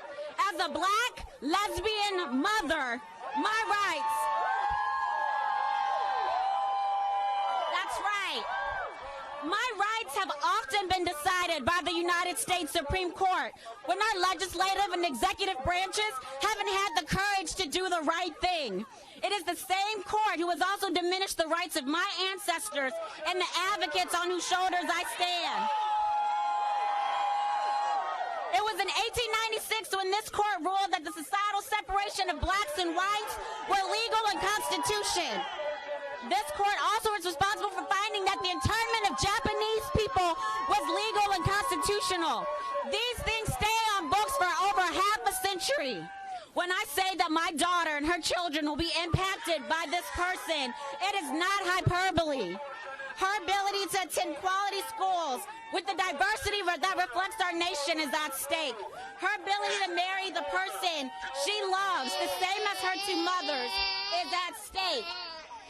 As a black, lesbian mother, my rights. That's right. My rights have often been decided by the United States Supreme Court when our legislative and executive branches haven't had the courage to do the right thing. It is the same court who has also diminished the rights of my ancestors and the advocates on whose shoulders I stand. It was in 1896 when this court ruled that the societal separation of blacks and whites were legal in Constitution. This court also is responsible for finding that the internment of Japanese people was legal and constitutional. These things stay on books for over half a century. When I say that my daughter and her children will be impacted by this person, it is not hyperbole. Her ability to attend quality schools with the diversity that reflects our nation is at stake. Her ability to marry the person she loves, the same as her 2 mothers, is at stake.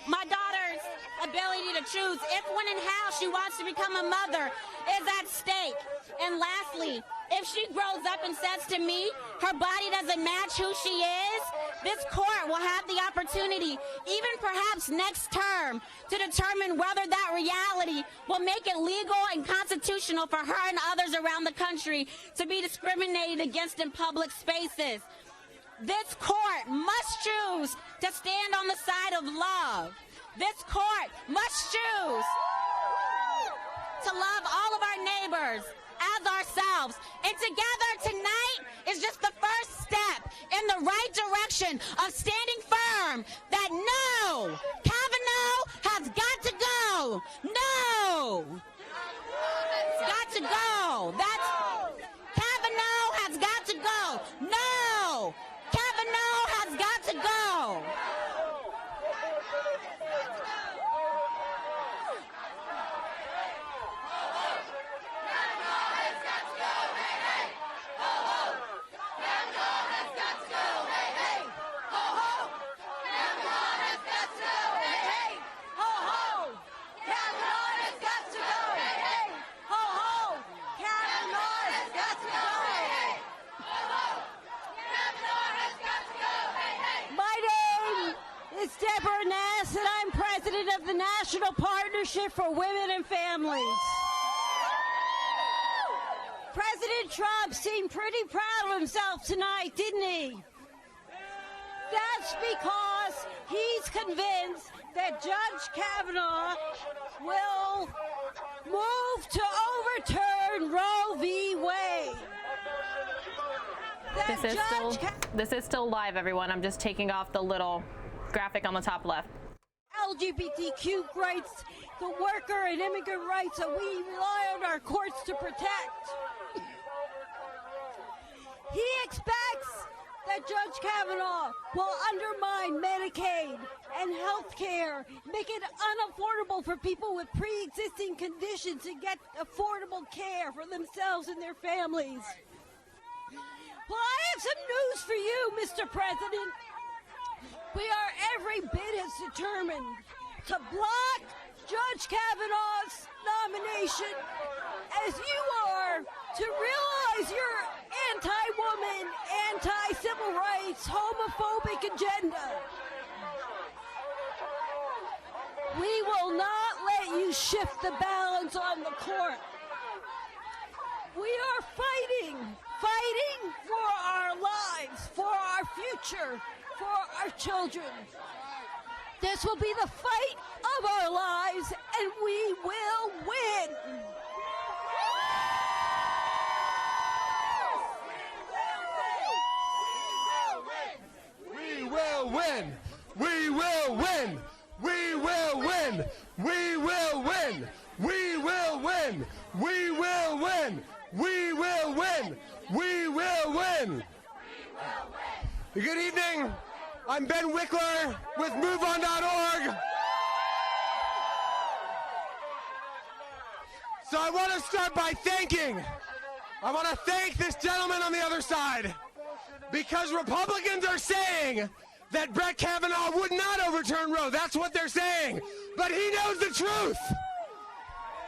My daughter's ability to choose if, when, and how she wants to become a mother is at stake. And lastly, if she grows up and says to me her body doesn't match who she is, This court will have the opportunity, even perhaps next term, to determine whether that reality will make it legal and constitutional for her and others around the country to be discriminated against in public spaces. This court must choose to stand on the side of love. This court must choose to love all of our neighbors as ourselves. And together tonight is just the first step in the right direction of standing firm that no, Kavanaugh has got to go. No. It's got to go. That's Kavanaugh has got to go. No. Kavanaugh has got to go. The National Partnership for Women and Families. President Trump seemed pretty proud of himself tonight, didn't he? That's because he's convinced that Judge Kavanaugh will move to overturn Roe v. Wade. This is still live, everyone. I'm just taking off the little graphic on the top left. LGBTQ rights, the worker and immigrant rights that we rely on our courts to protect. He expects that Judge Kavanaugh will undermine Medicaid and health care, make it unaffordable for people with pre-existing conditions to get affordable care for themselves and their families. Well, I have some news for you, Mr. President. We are every bit as determined to block Judge Kavanaugh's nomination as you are to realize your anti-woman, anti-civil rights, homophobic agenda. We will not let you shift the balance on the court. We are fighting for our lives, for our future, for our children. This will be the fight of our lives, and we will win. We will win. We will win. We will win. We will win. We will win. We will win. We will win. We will win. Good evening. I'm Ben Wickler with MoveOn.org. So I want to start by I want to thank this gentleman on the other side, because Republicans are saying that Brett Kavanaugh would not overturn Roe. That's what they're saying. But he knows the truth.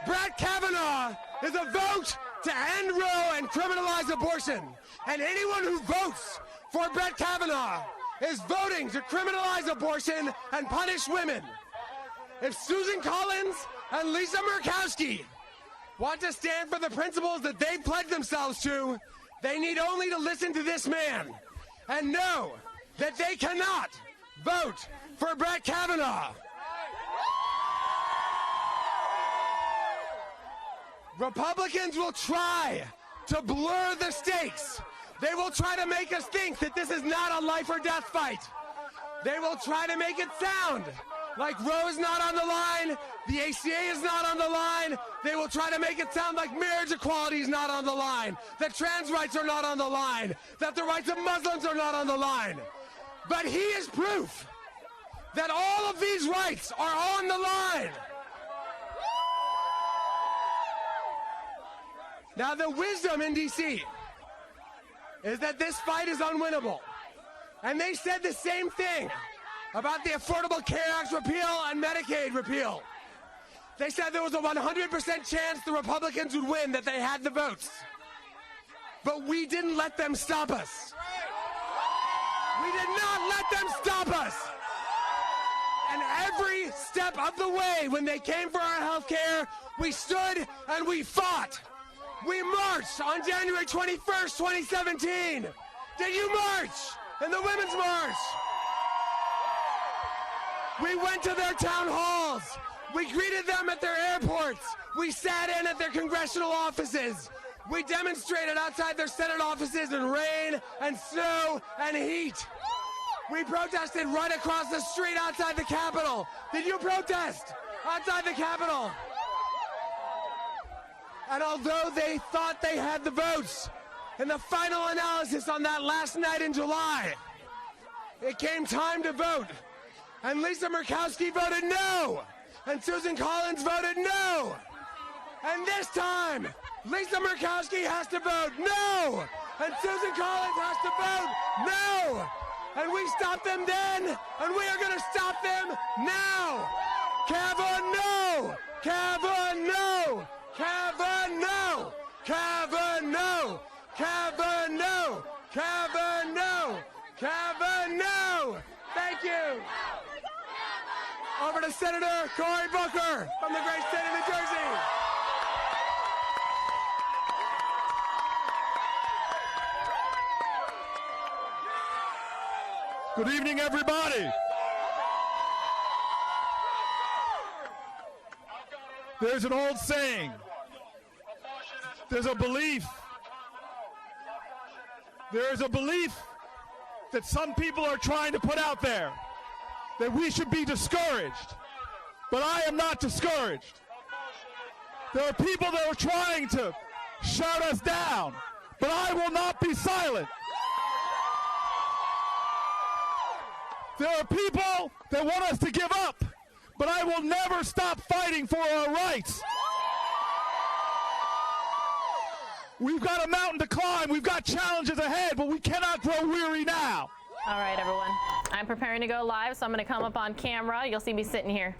Brett Kavanaugh is a vote to end Roe and criminalize abortion. And anyone who votes for Brett Kavanaugh is voting to criminalize abortion and punish women. If Susan Collins and Lisa Murkowski want to stand for the principles that they pledged themselves to, they need only to listen to this man and know that they cannot vote for Brett Kavanaugh. Republicans will try to blur the stakes. They will try to make us think that this is not a life or death fight. They will try to make it sound like Roe is not on the line, the ACA is not on the line. They will try to make it sound like marriage equality is not on the line, that trans rights are not on the line, that the rights of Muslims are not on the line. But he is proof that all of these rights are on the line. Now, the wisdom in D.C. is that this fight is unwinnable. And they said the same thing about the Affordable Care Act repeal and Medicaid repeal. They said there was a 100% chance the Republicans would win, that they had the votes. But we didn't let them stop us. We did not let them stop us. And every step of the way when they came for our health care, we stood and we fought. We marched on January 21st, 2017. Did you march in the Women's March? We went to their town halls. We greeted them at their airports. We sat in at their congressional offices. We demonstrated outside their Senate offices in rain and snow and heat. We protested right across the street outside the Capitol. Did you protest outside the Capitol? And although they thought they had the votes, in the final analysis on that last night in July, it came time to vote. And Lisa Murkowski voted no. And Susan Collins voted no. And this time, Lisa Murkowski has to vote no. And Susan Collins has to vote no. And we stopped them then, and we are going to stop them now. Kavanaugh! Kavanaugh! Kavanaugh! Kavanaugh! Kavanaugh! Kavanaugh! Kavanaugh! Thank you. Over to Senator Cory Booker from the great state of New Jersey. Good evening, everybody. There's an old saying. There's a belief that some people are trying to put out there that we should be discouraged. But I am not discouraged. There are people that are trying to shut us down, but I will not be silent. There are people that want us to give up, but I will never stop fighting for our rights. We've got a mountain to climb. We've got challenges ahead, but we cannot grow weary now. All right, everyone. I'm preparing to go live, so I'm going to come up on camera. You'll see me sitting here.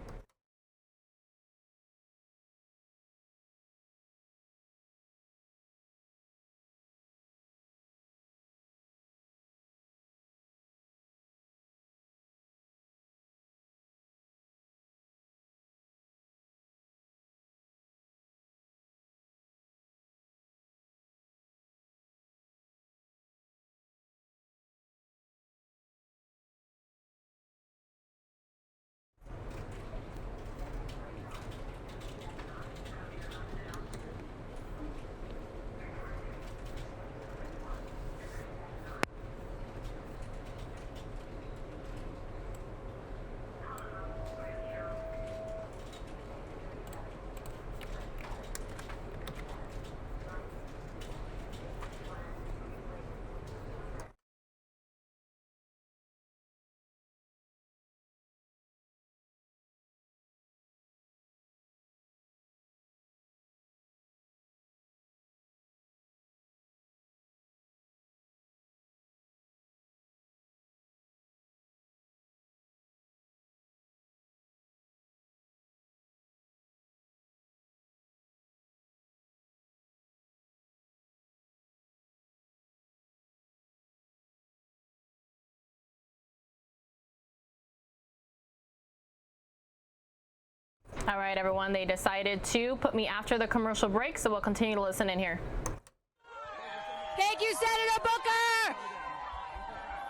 All right, everyone, they decided to put me after the commercial break, so we'll continue to listen in here. Thank you, Senator Booker.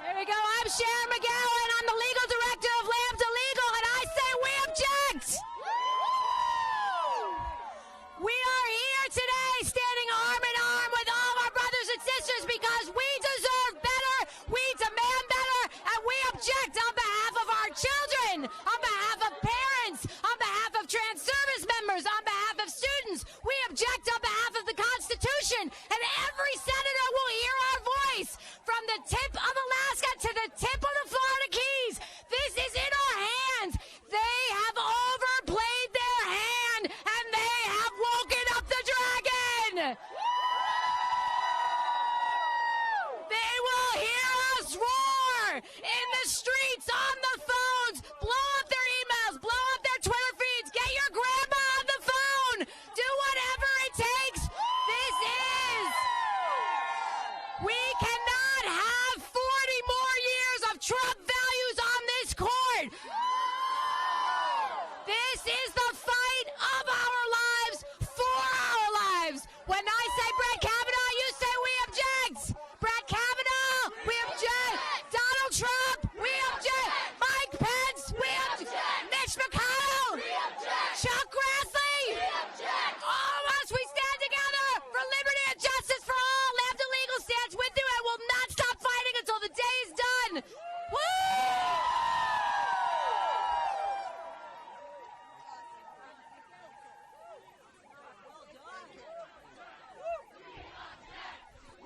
There we go. I'm Sharon McGowan. I'm the legal director of Lambda Legal, and I say we object. We are here today standing arm in arm with all of our brothers and sisters because we deserve better, we demand better, and we object on behalf of our children, on behalf of parents, on behalf of trans service members, on behalf of students. We object on behalf of the Constitution, and every senator will hear our voice from the tip of Alaska to the tip of the Florida Keys. This is in our hands. They have overplayed their hand, and they have woken up the dragon. They will hear us roar in the streets, on the phones, blow up their emails, blow up their Twitter feeds, get your Chuck Grassley! All of us, we stand together for liberty and justice for all. Left Illegal stands with you and will not stop fighting until the day is done. Woo!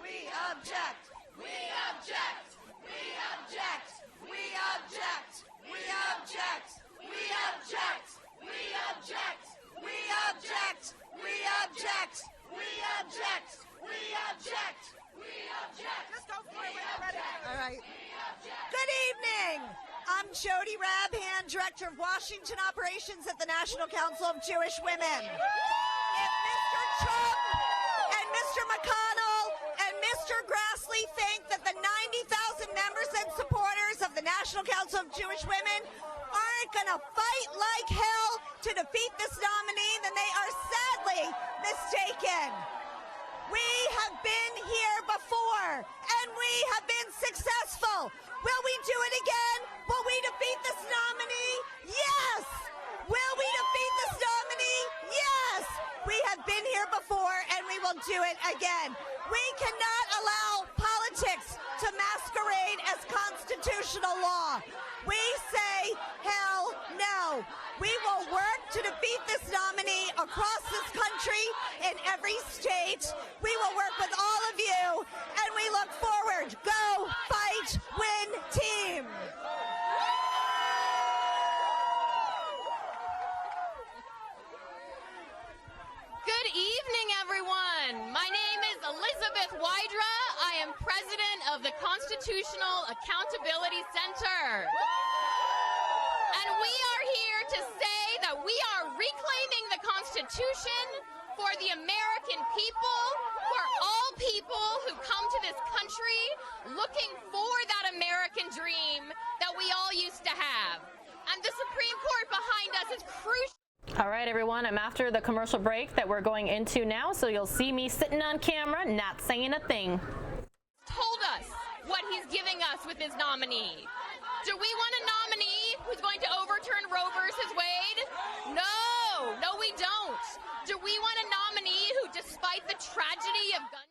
We object! We object! We object! We object! We object! We object! We object! We object! We object! We object! We object! We object! Just go for it when you're ready. All right. Good evening. I'm Jody Rabhan, Director of Washington Operations at the National Council of Jewish Women. If Mr. Trump and Mr. McConnell and Mr. Grassley think that the 90,000 members and supporters of the National Council of Jewish Women aren't going to fight like hell to defeat this nominee, then they are sadly mistaken. We have been here before, and we have been successful. Will we do it again? Will we defeat this nominee? Yes! Will we defeat this nominee? Yes! We have been here before, and we will do it again. We cannot allow politics to masquerade as constitutional law. We say, hell no. We will work to defeat this nominee across this country in every state. We will work with all of you, and we look forward. Go, fight, win, team. Good evening, everyone. My name is Elizabeth Wydra. I am president of the Constitutional Accountability Center. And we are here to say that we are reclaiming the Constitution for the American people, for all people who come to this country looking for that American dream that we all used to have. And the Supreme Court behind us is crucial. All right, everyone, I'm after the commercial break that we're going into now, so you'll see me sitting on camera, not saying a thing. Told us what he's giving us with his nominee. Do we want a nominee who's going to overturn Roe versus Wade? No, no we don't. Do we want a nominee who, despite the tragedy of gun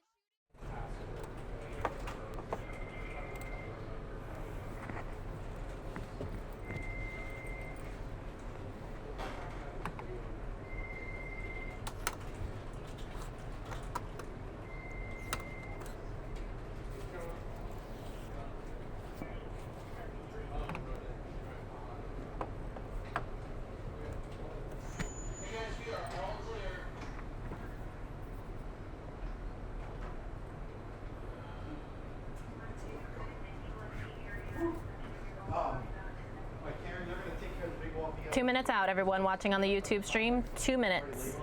Two minutes out, everyone watching on the YouTube stream. 2 minutes.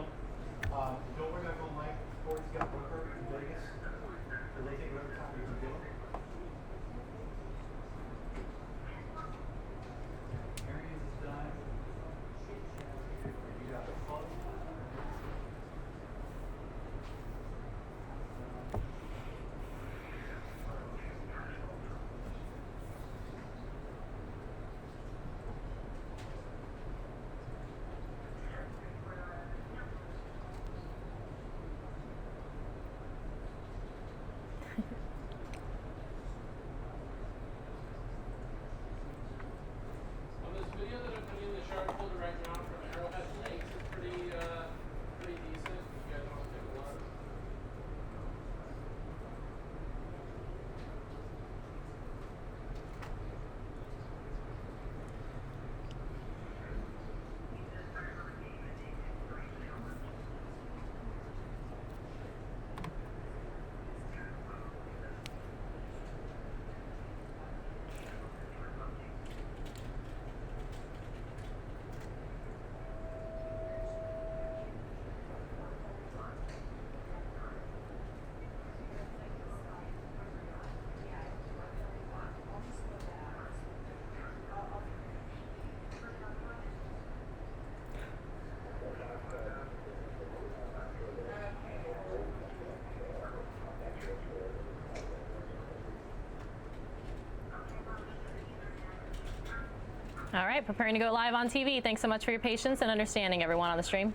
All right, preparing to go live on TV. Thanks so much for your patience and understanding, everyone on the stream.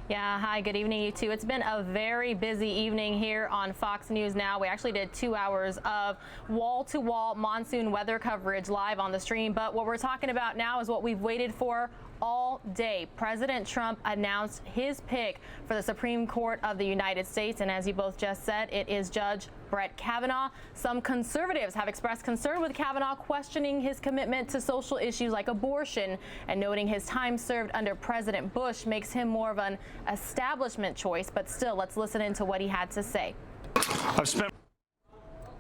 Yeah, hi, good evening, you two. It's been a very busy evening here on Fox News Now. We actually did 2 hours of wall-to-wall monsoon weather coverage live on the stream, but what we're talking about now is what we've waited for all day. President Trump announced his pick for the Supreme Court of the United States, and as you both just said, it is Judge Brett Kavanaugh. Some conservatives have expressed concern with Kavanaugh, questioning his commitment to social issues like abortion and noting his time served under President Bush makes him more of an establishment choice. But still, let's listen into what he had to say. I've spent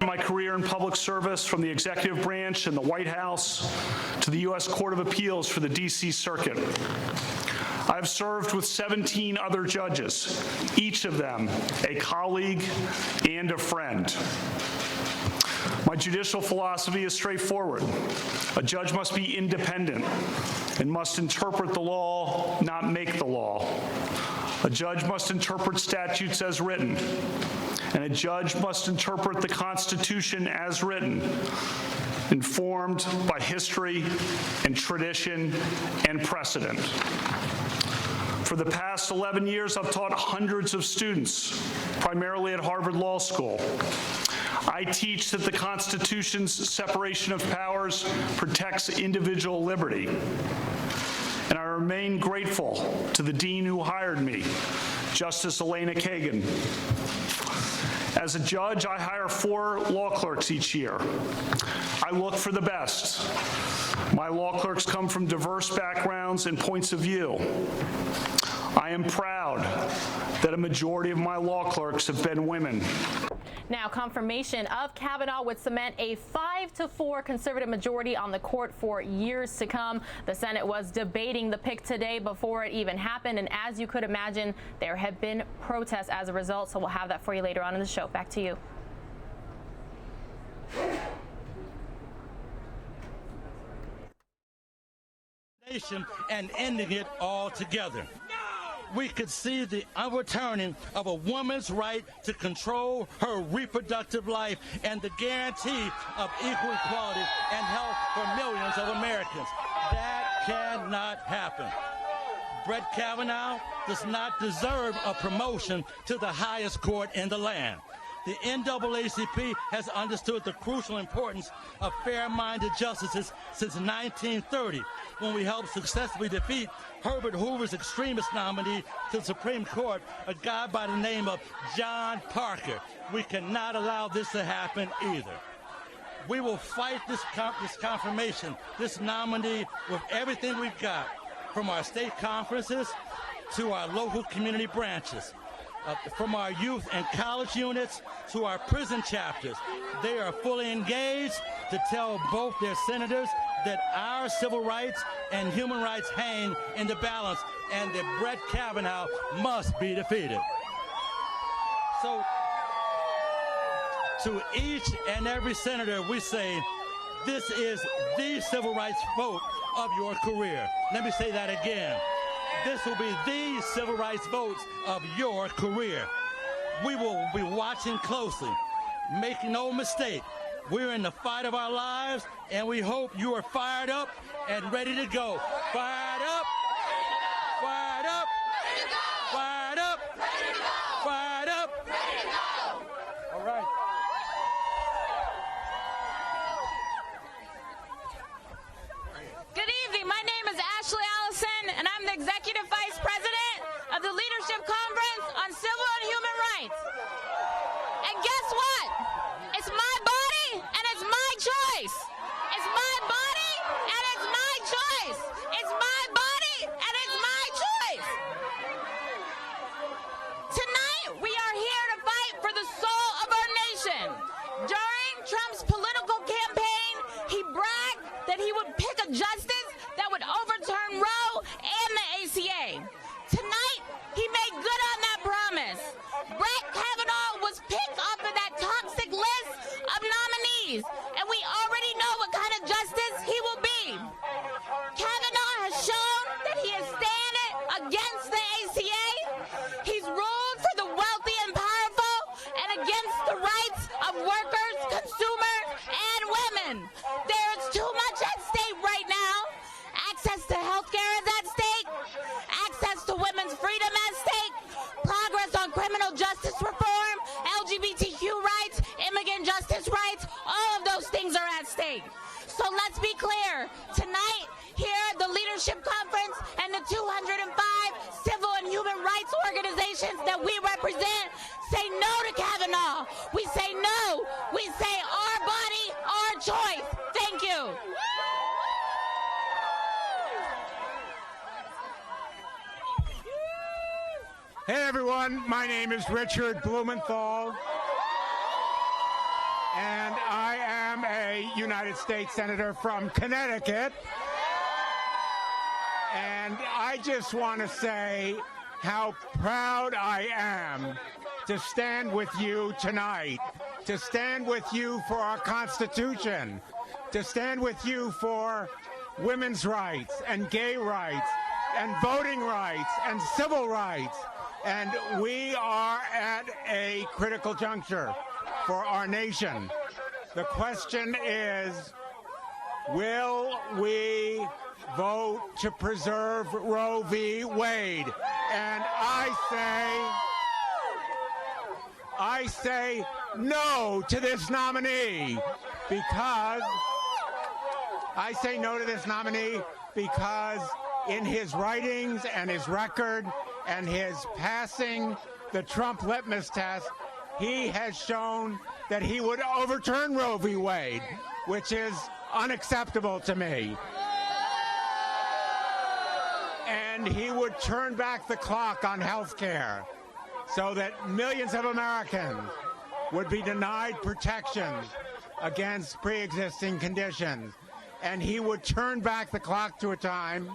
my career in public service, from the executive branch in the White House to the U.S. Court of Appeals for the D.C. Circuit. I've served with 17 other judges, each of them a colleague and a friend. My judicial philosophy is straightforward. A judge must be independent and must interpret the law, not make the law. A judge must interpret statutes as written, and a judge must interpret the Constitution as written, informed by history and tradition and precedent. For the past 11 years, I've taught hundreds of students, primarily at Harvard Law School. I teach that the Constitution's separation of powers protects individual liberty. And I remain grateful to the dean who hired me, Justice Elena Kagan. As a judge, I hire 4 law clerks each year. I look for the best. My law clerks come from diverse backgrounds and points of view. I am proud that a majority of my law clerks have been women. Now, confirmation of Kavanaugh would cement a 5-4 conservative majority on the court for years to come. The Senate was debating the pick today before it even happened, and as you could imagine, there have been protests as a result, so we'll have that for you later on in the show. Back to you. And ending it altogether. We could see the overturning of a woman's right to control her reproductive life and the guarantee of equal equality and health for millions of Americans. That cannot happen. Brett Kavanaugh does not deserve a promotion to the highest court in the land. The NAACP has understood the crucial importance of fair-minded justices since 1930, when we helped successfully defeat Herbert Hoover's extremist nominee to the Supreme Court, a guy by the name of John Parker. We cannot allow this to happen either. We will fight this confirmation, this nominee, with everything we've got, from our state conferences to our local community branches. From our youth and college units to our prison chapters. They are fully engaged to tell both their senators that our civil rights and human rights hang in the balance and that Brett Kavanaugh must be defeated. So, to each and every senator, we say, this is the civil rights vote of your career. Let me say that again. This will be the civil rights votes of your career. We will be watching closely. Make no mistake, we're in the fight of our lives, and we hope you are fired up and ready to go. Fired up, fired up, fired up, fired up. All right. Good evening. My name is Ashley Allison, and I'm the Executive Vice President of the Leadership Conference on Civil and Human Rights. And guess what? It's my body and it's my choice. It's my body and it's my choice. It's my body and it's my choice. Tonight, we are here to fight for the soul of our nation. During Trump's political against the ACA. He's ruled for the wealthy and powerful and against the rights of workers, consumers, and women. There is too much at stake right now. Access to health care is at stake. Access to women's freedom at stake. Progress on criminal justice reform, LGBTQ rights, immigrant justice rights, all of those things are at stake. So let's be clear. Tonight, here at the Leadership Conference and the 205 civil and human rights organizations that we represent say no to Kavanaugh. We say no. We say our body, our choice. Thank you. Hey everyone, my name is Richard Blumenthal, and I am a United States Senator from Connecticut. And I just want to say how proud I am to stand with you tonight, to stand with you for our Constitution, to stand with you for women's rights and gay rights and voting rights and civil rights. And we are at a critical juncture for our nation. The question is, will we vote to preserve Roe v. Wade? And I say no to this nominee because in his writings and his record and his passing the Trump litmus test, he has shown that he would overturn Roe v. Wade, which is unacceptable to me. And he would turn back the clock on health care so that millions of Americans would be denied protections against pre-existing conditions. And he would turn back the clock to a time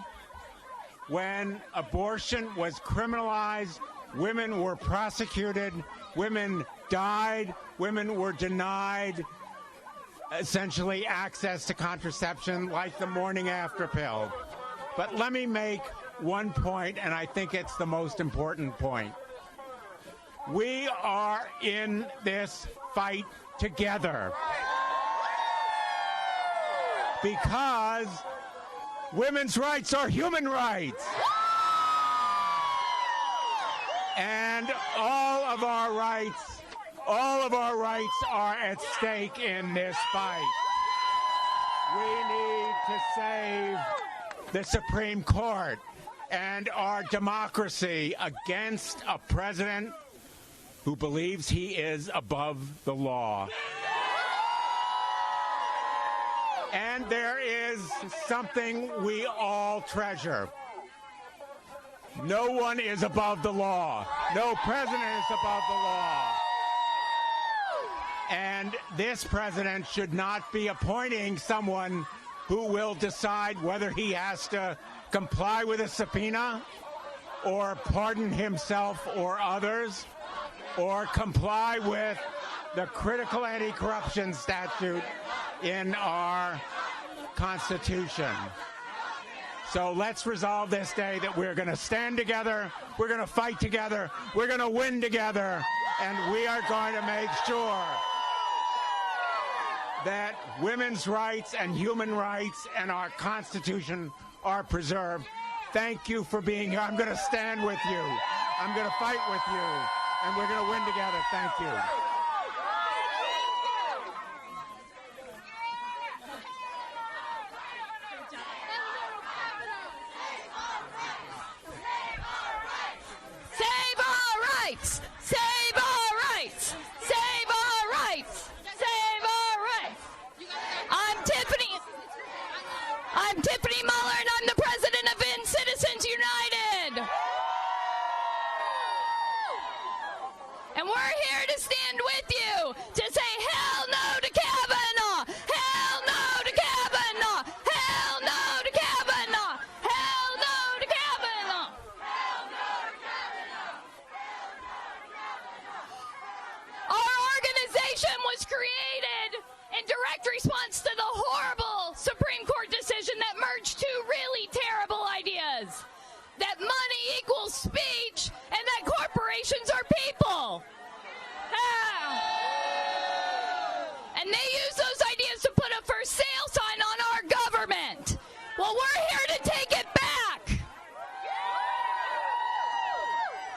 when abortion was criminalized, women were prosecuted, women died, women were denied essentially access to contraception like the morning after pill. But let me make one point, and I think it's the most important point. We are in this fight together because women's rights are human rights. And all of our rights are at stake in this fight. We need to save the Supreme Court and our democracy against a president who believes he is above the law. And there is something we all treasure. No one is above the law. No president is above the law. And this president should not be appointing someone who will decide whether he has to comply with a subpoena or pardon himself or others or comply with the critical anti-corruption statute in our Constitution. So let's resolve this day that we're going to stand together, we're going to fight together, we're going to win together, and we are going to make sure that women's rights and human rights and our Constitution are preserved. Thank you for being here. I'm going to stand with you. I'm going to fight with you, and we're going to win together. Thank you. Save our rights! Save our rights! Save our rights! Save our rights! I'm Tiffany Muller, and I'm the president of Citizens United. And we're here to stand with you to say hell no to Kavanaugh! Hell no to Kavanaugh! Hell no to Kavanaugh! Hell no to Kavanaugh! Our organization was created in direct response to the horrible Supreme Court decision that merged two really Well, we're here to take it back.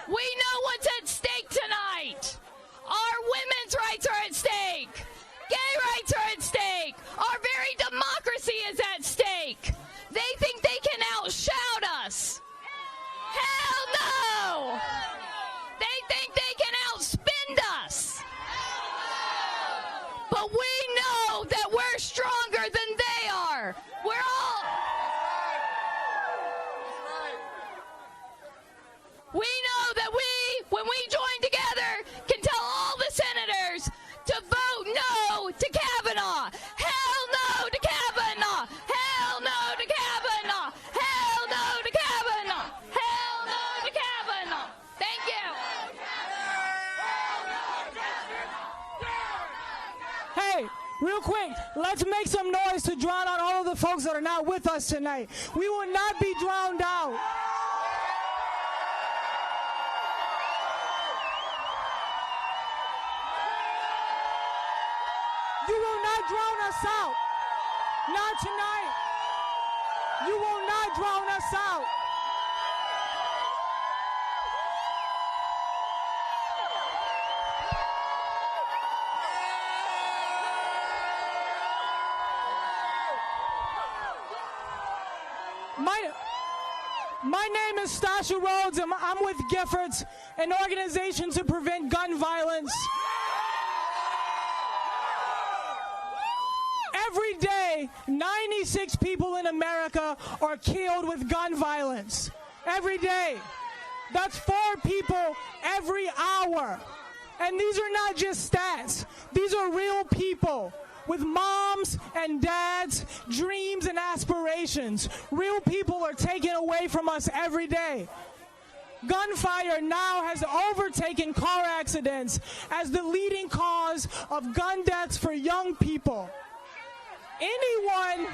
We know what's at stake tonight. Our women's rights are at stake. Gay rights are at stake. Our very democracy is at stake. They think they can outshout us. Hell no! They think they can outspend us. But we know that we're stronger than they are. We're all... We know that when we join together, can tell all the senators to vote no to Kavanaugh. Hell no to Kavanaugh. Hell no to Kavanaugh. Hell no to Kavanaugh. Hell no to Kavanaugh. Thank you. Hey, real quick, let's make some noise to drown out all of the folks that are not with us tonight. We will not be drowned out. You will not drown us out. Not tonight. You will not drown us out. My name is Stasha Rhodes, and I'm with Giffords, an organization to prevent gun violence. Every day, 96 people in America are killed with gun violence. Every day. That's 4 people every hour. And these are not just stats. These are real people with moms and dads, dreams and aspirations. Real people are taken away from us every day. Gunfire now has overtaken car accidents as the leading cause of gun deaths for young people. Anyone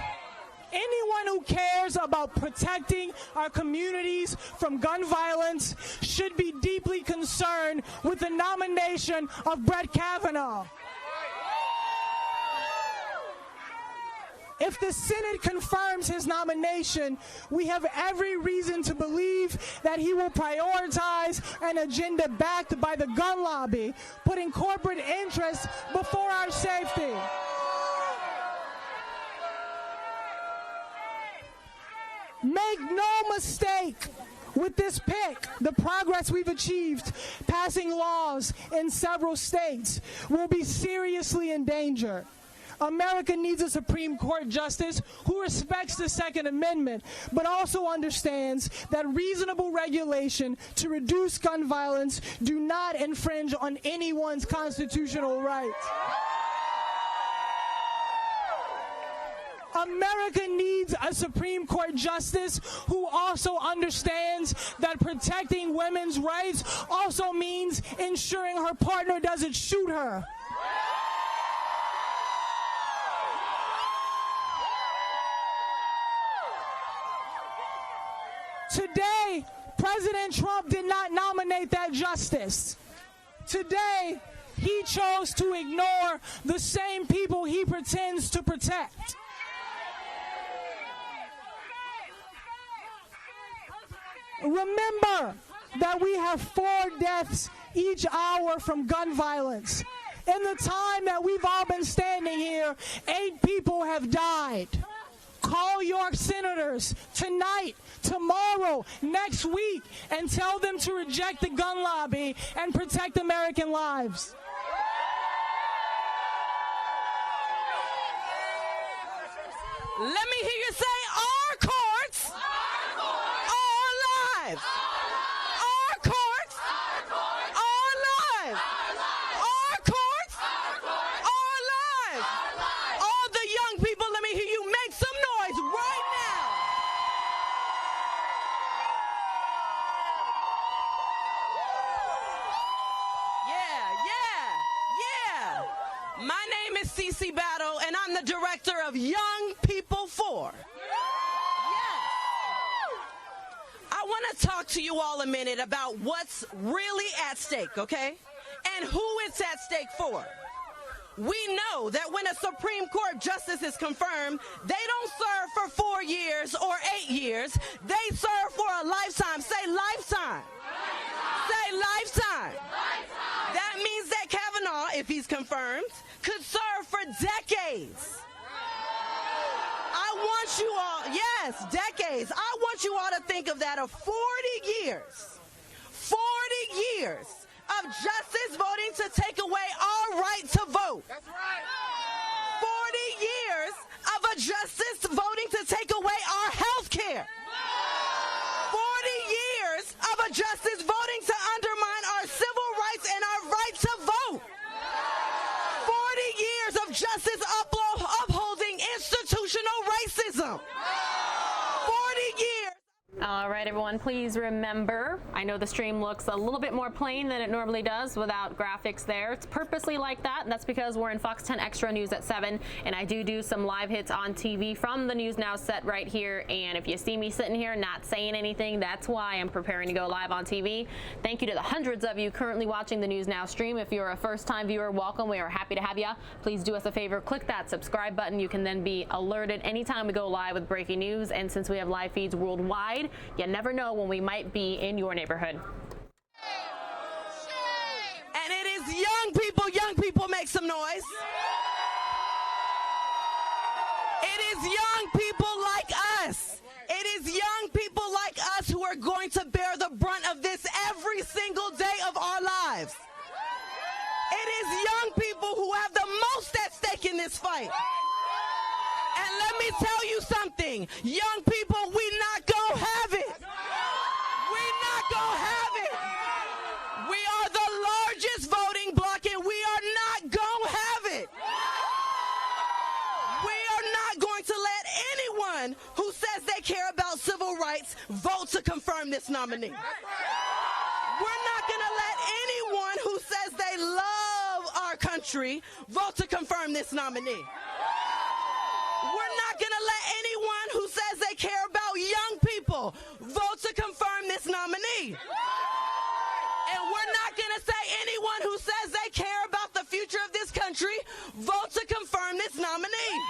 who cares about protecting our communities from gun violence should be deeply concerned with the nomination of Brett Kavanaugh. If the Senate confirms his nomination, we have every reason to believe that he will prioritize an agenda backed by the gun lobby, putting corporate interests before our safety. Make no mistake with this pick, the progress we've achieved passing laws in several states will be seriously in danger. America needs a Supreme Court justice who respects the Second Amendment, but also understands that reasonable regulation to reduce gun violence do not infringe on anyone's constitutional rights. America needs a Supreme Court justice who also understands that protecting women's rights also means ensuring her partner doesn't shoot her. Today, President Trump did not nominate that justice. Today, he chose to ignore the same people he pretends to protect. Remember that we have 4 deaths each hour from gun violence. In the time that we've all been standing here, 8 people have died. Call your senators tonight, tomorrow, next week, and tell them to reject the gun lobby and protect American lives. Let me hear you say, our courts are lives. Our courts are lives. Our courts are lives. All the young people, let me hear you make some noise right now. Yeah. My name is Cece Battle, and I'm the director of Young People For. I want to talk to you all a minute about what's really at stake, okay? And who it's at stake for. We know that when a Supreme Court justice is confirmed, they don't serve for 4 years or 8 years. They serve for a lifetime. Say lifetime. Say lifetime. That means that Kavanaugh, if he's confirmed, could serve for decades. I want you all, yes, decades. I want you all to think of that, of 40 years. 40 years of justice voting to take away our right to vote. That's right. 40 years of a justice voting to take away our health care. 40 years of a justice voting to undermine our civil rights and our right to vote. 40 years of justice upholding institutional racism. 40 years. All right, everyone, please remember, I know the stream looks a little bit more plain than it normally does without graphics there. It's purposely like that, and that's because we're in Fox 10 Extra News at 7, and I do some live hits on TV from the News Now set right here, and if you see me sitting here not saying anything, that's why I'm preparing to go live on TV. Thank you to the hundreds of you currently watching the News Now stream. If you're a first-time viewer, welcome. We are happy to have you. Please do us a favor, click that subscribe button. You can then be alerted anytime we go live with breaking news, and since we have live feeds worldwide, you never know when we might be in your neighborhood. And it is young people make some noise. It is young people like us. It is young people like us who are going to bear the brunt of this every single day of our lives. It is young people who have the most at stake in this fight. And let me tell you something, young people, we not gonna have it. We not gonna have it. We are the largest voting bloc and we are not gonna have it. We are not going to let anyone who says they care about civil rights vote to confirm this nominee. We're not gonna let anyone who says they love our country vote to confirm this nominee. We're not going to let anyone who says they care about young people vote to confirm this nominee. And we're not going to say anyone who says they care about the future of this country vote to confirm this nominee.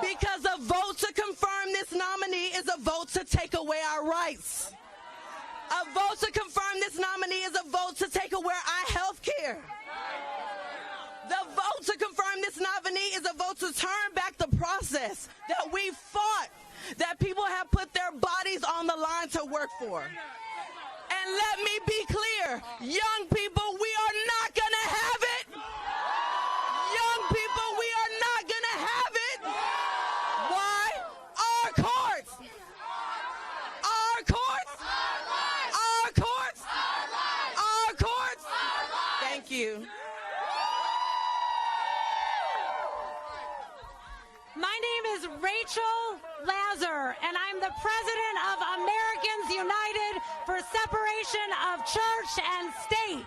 Because a vote to confirm this nominee is a vote to take away our rights. A vote to confirm this nominee is a vote to take away our health care. The vote to confirm this nominee is a vote to turn back the process that we fought, that people have put their bodies on the line to work for. And let me be clear, young people, we are not going to have it. Young people, we are not going to have it. Why? Our courts. Our courts. Our courts. Our courts. Thank you. My name is Rachel Lazar, and I'm the president of Americans United for Separation of Church and State.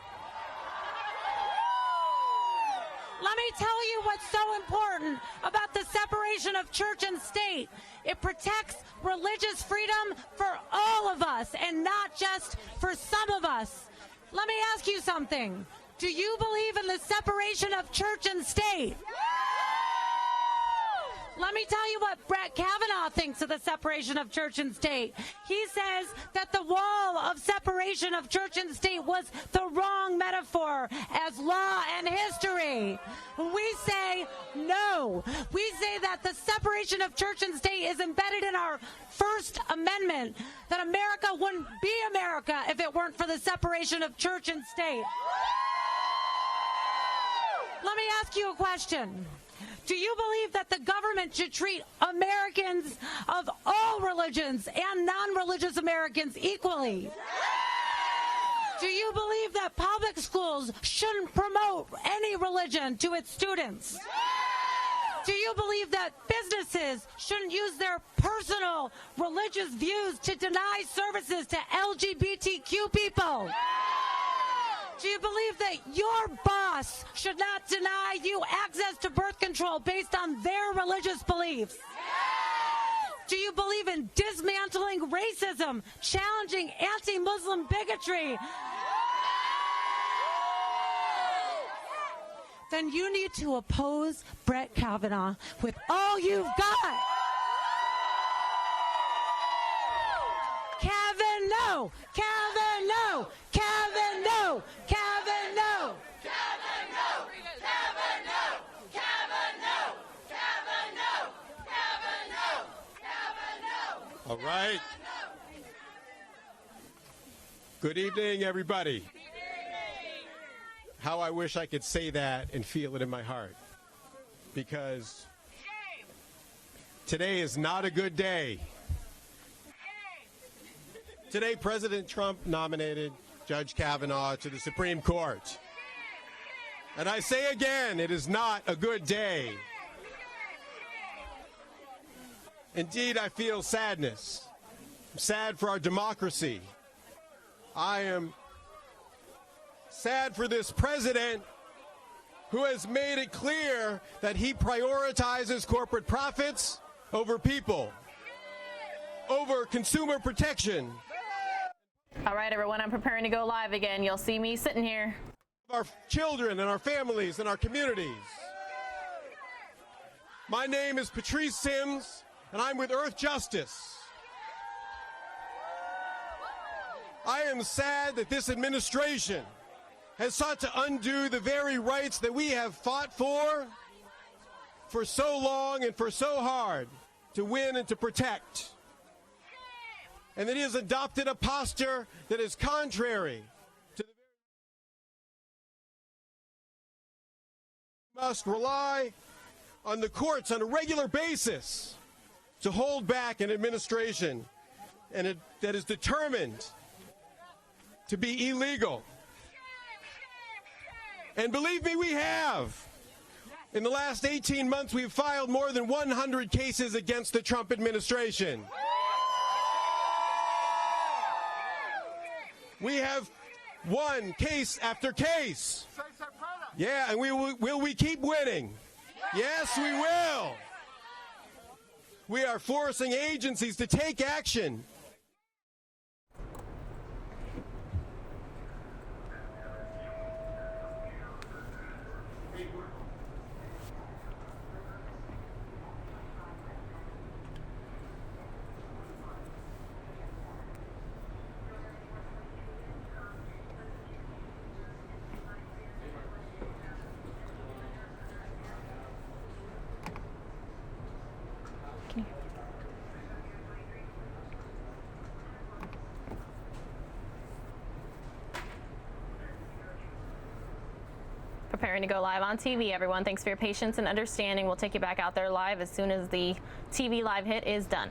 Let me tell you what's so important about the separation of church and state. It protects religious freedom for all of us and not just for some of us. Let me ask you something. Do you believe in the separation of church and state? Let me tell you what Brett Kavanaugh thinks of the separation of church and state. He says that the wall of separation of church and state was the wrong metaphor as law and history. We say no. We say that the separation of church and state is embedded in our First Amendment, that America wouldn't be America if it weren't for the separation of church and state. Let me ask you a question. Do you believe that the government should treat Americans of all religions and non-religious Americans equally? Do you believe that public schools shouldn't promote any religion to its students? Do you believe that businesses shouldn't use their personal religious views to deny services to LGBTQ people? Do you believe that your boss should not deny you access to birth control based on their religious beliefs? Do you believe in dismantling racism, challenging anti-Muslim bigotry? then you need to oppose Brett Kavanaugh with all you've got. Kevin, no! Kevin, no! Kevin, no! Kevin, no! Kevin, no! Kevin, no! Kevin, no! Kevin, no! Kevin, no! Kevin, no! All right. Good evening, everybody. How I wish I could say that and feel it in my heart. Because today is not a good day. Today, President Trump nominated Judge Kavanaugh to the Supreme Court. And I say again, it is not a good day. Indeed, I feel sadness. I'm sad for our democracy. I am sad for this president who has made it clear that he prioritizes corporate profits over people, over consumer protection. All right, everyone, I'm preparing to go live again. You'll see me sitting here. Our children and our families and our communities. My name is Patrice Sims, and I'm with Earth Justice. I am sad that this administration has sought to undo the very rights that we have fought for so long and for so hard to win and to protect. And that he has adopted a posture that is contrary to the must rely on the courts on a regular basis to hold back an administration that is determined to be illegal. And believe me, we have. In the last 18 months, we've filed more than 100 cases against the Trump administration. We have won case after case. Yeah, and will we keep winning? Yes, we will. We are forcing agencies to take action. Preparing to go live on TV, everyone. Thanks for your patience and understanding. We'll take you back out there live as soon as the TV live hit is done.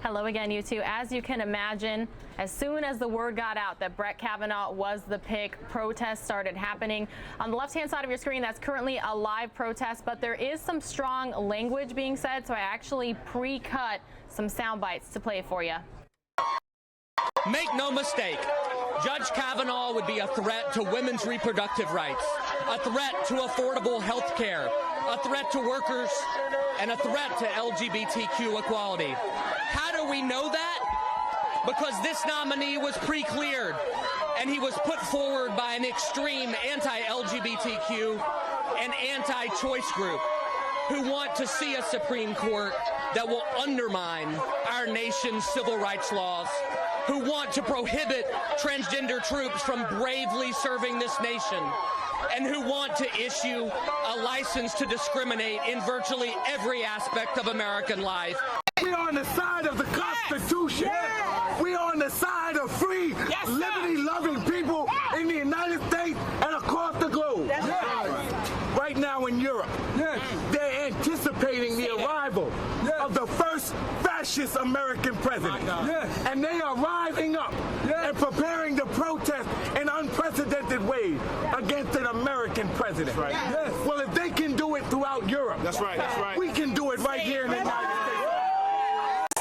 Hello again, you two. As you can imagine, as soon as the word got out that Brett Kavanaugh was the pick, protests started happening. On the left-hand side of your screen, that's currently a live protest, but there is some strong language being said, so I actually pre-cut some sound bites to play for you. Make no mistake, Judge Kavanaugh would be a threat to women's reproductive rights, a threat to affordable health care, a threat to workers, and a threat to LGBTQ equality. How do we know that? Because this nominee was pre-cleared, and he was put forward by an extreme anti-LGBTQ and anti-choice group. who want to see a Supreme Court that will undermine our nation's civil rights laws, who want to prohibit transgender troops from bravely serving this nation, and who want to issue a license to discriminate in virtually every aspect of American life. We're on the side of the Constitution. Yes. We're on the side of free, liberty-loving people in the United States and across the globe. Right now in Europe, they're anticipating the arrival of the first fascist American president. And they are rising up and preparing to protest in unprecedented ways against an American president. Well, if they can do it throughout Europe, we can do it right here in the United States.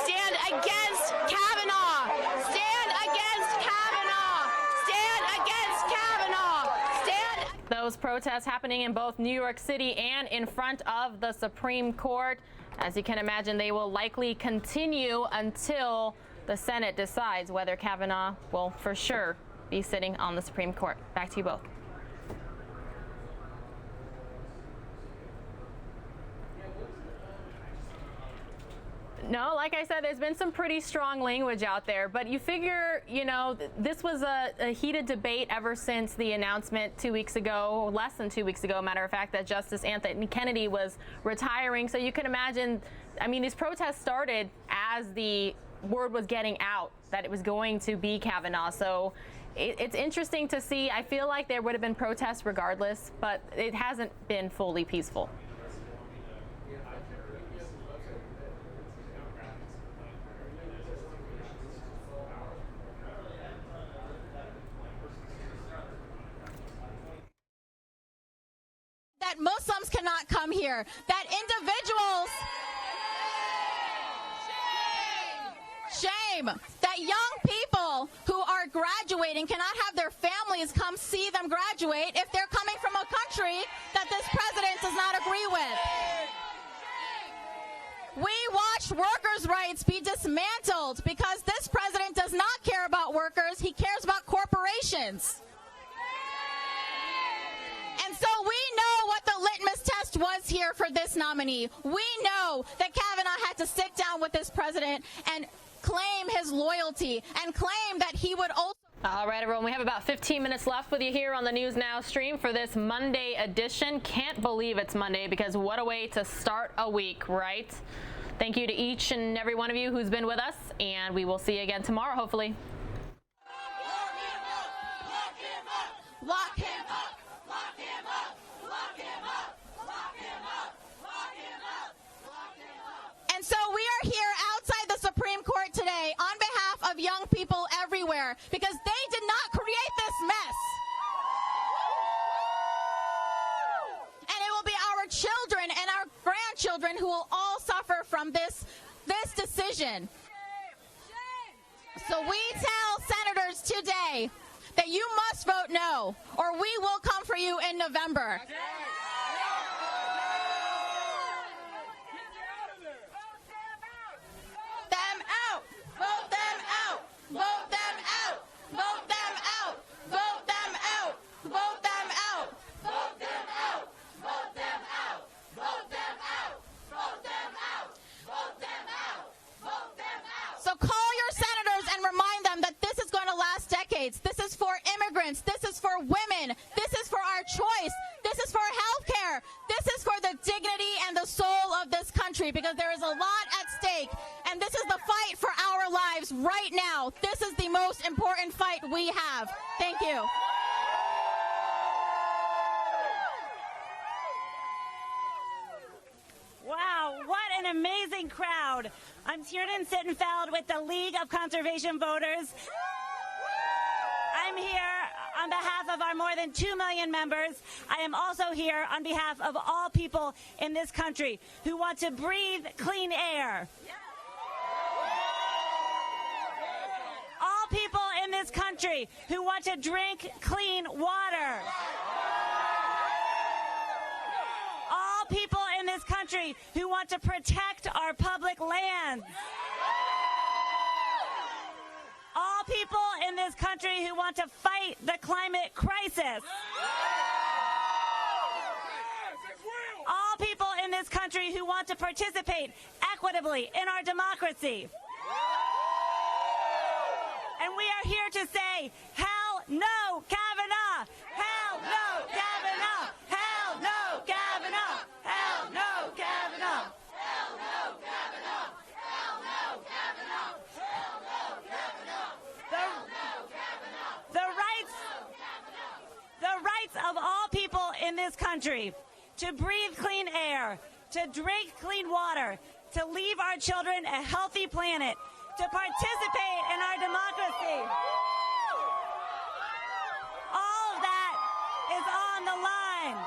Stand against Kavanaugh. Stand against Kavanaugh. Stand against Kavanaugh. Stand. Those protests happening in both New York City and in front of the Supreme Court. As you can imagine, they will likely continue until the Senate decides whether Kavanaugh will for sure be sitting on the Supreme Court. Back to you both. No, like I said, there's been some pretty strong language out there, but you figure, you know, this was a heated debate ever since the announcement 2 weeks ago, less than 2 weeks ago, matter of fact, that Justice Anthony Kennedy was retiring. So you can imagine, I mean, these protests started as the word was getting out that it was going to be Kavanaugh. So it's interesting to see. I feel like there would have been protests regardless, but it hasn't been fully peaceful. That Muslims cannot come here, that individuals, shame, that young people who are graduating cannot have their families come see them graduate if they're coming from a country that this president does not agree with. We watched workers' rights be dismantled because this president does not care about workers, he cares about corporations. And so we know what the litmus test was here for this nominee. We know that Kavanaugh had to sit down with this president and claim his loyalty and claim that he would also. All right, everyone, we have about 15 minutes left with you here on the News Now stream for this Monday edition. Can't believe it's Monday because what a way to start a week, right? Thank you to each and every one of you who's been with us, and we will see you again tomorrow, hopefully. Lock him up. And so we are here outside the Supreme Court today on behalf of young people everywhere because they did not create this mess. And it will be our children and our grandchildren who will all suffer from this decision. So we tell senators today that you must vote no, or we will come for you in November. Vote them out! Vote them out! Vote them out! Vote them out! Vote them out! Vote them out! Vote them out! Vote them out! Vote them out! Vote them out! Vote them out! So call your senators and remind them that this is going to last decades. This is for immigrants. This is for women. This is for our choice. This is for health care. This is for the dignity and the soul of this country because there is a lot at stake. And this is the fight for our lives right now. This is the most important fight we have. Thank you. Wow, what an amazing crowd. I'm Tiernan Sittenfeld with the League of Conservation Voters. I'm here on behalf of our more than 2 million members. I am also here on behalf of all people in this country who want to breathe clean air. All people in this country who want to drink clean water. All people in this country who want to protect our public lands. All people in this country who want to fight the climate crisis. All people in this country country who want to participate equitably in our democracy. And we are here to say, hell no, Kavanaugh! Hell no, Kavanaugh! Hell no, Kavanaugh! Hell no, Kavanaugh! Hell no, Kavanaugh! Hell no, Kavanaugh! Hell no, Kavanaugh! The rights of all people in this country to breathe clean air, to drink clean water, to leave our children a healthy planet, to participate in our democracy. All of that is on the line.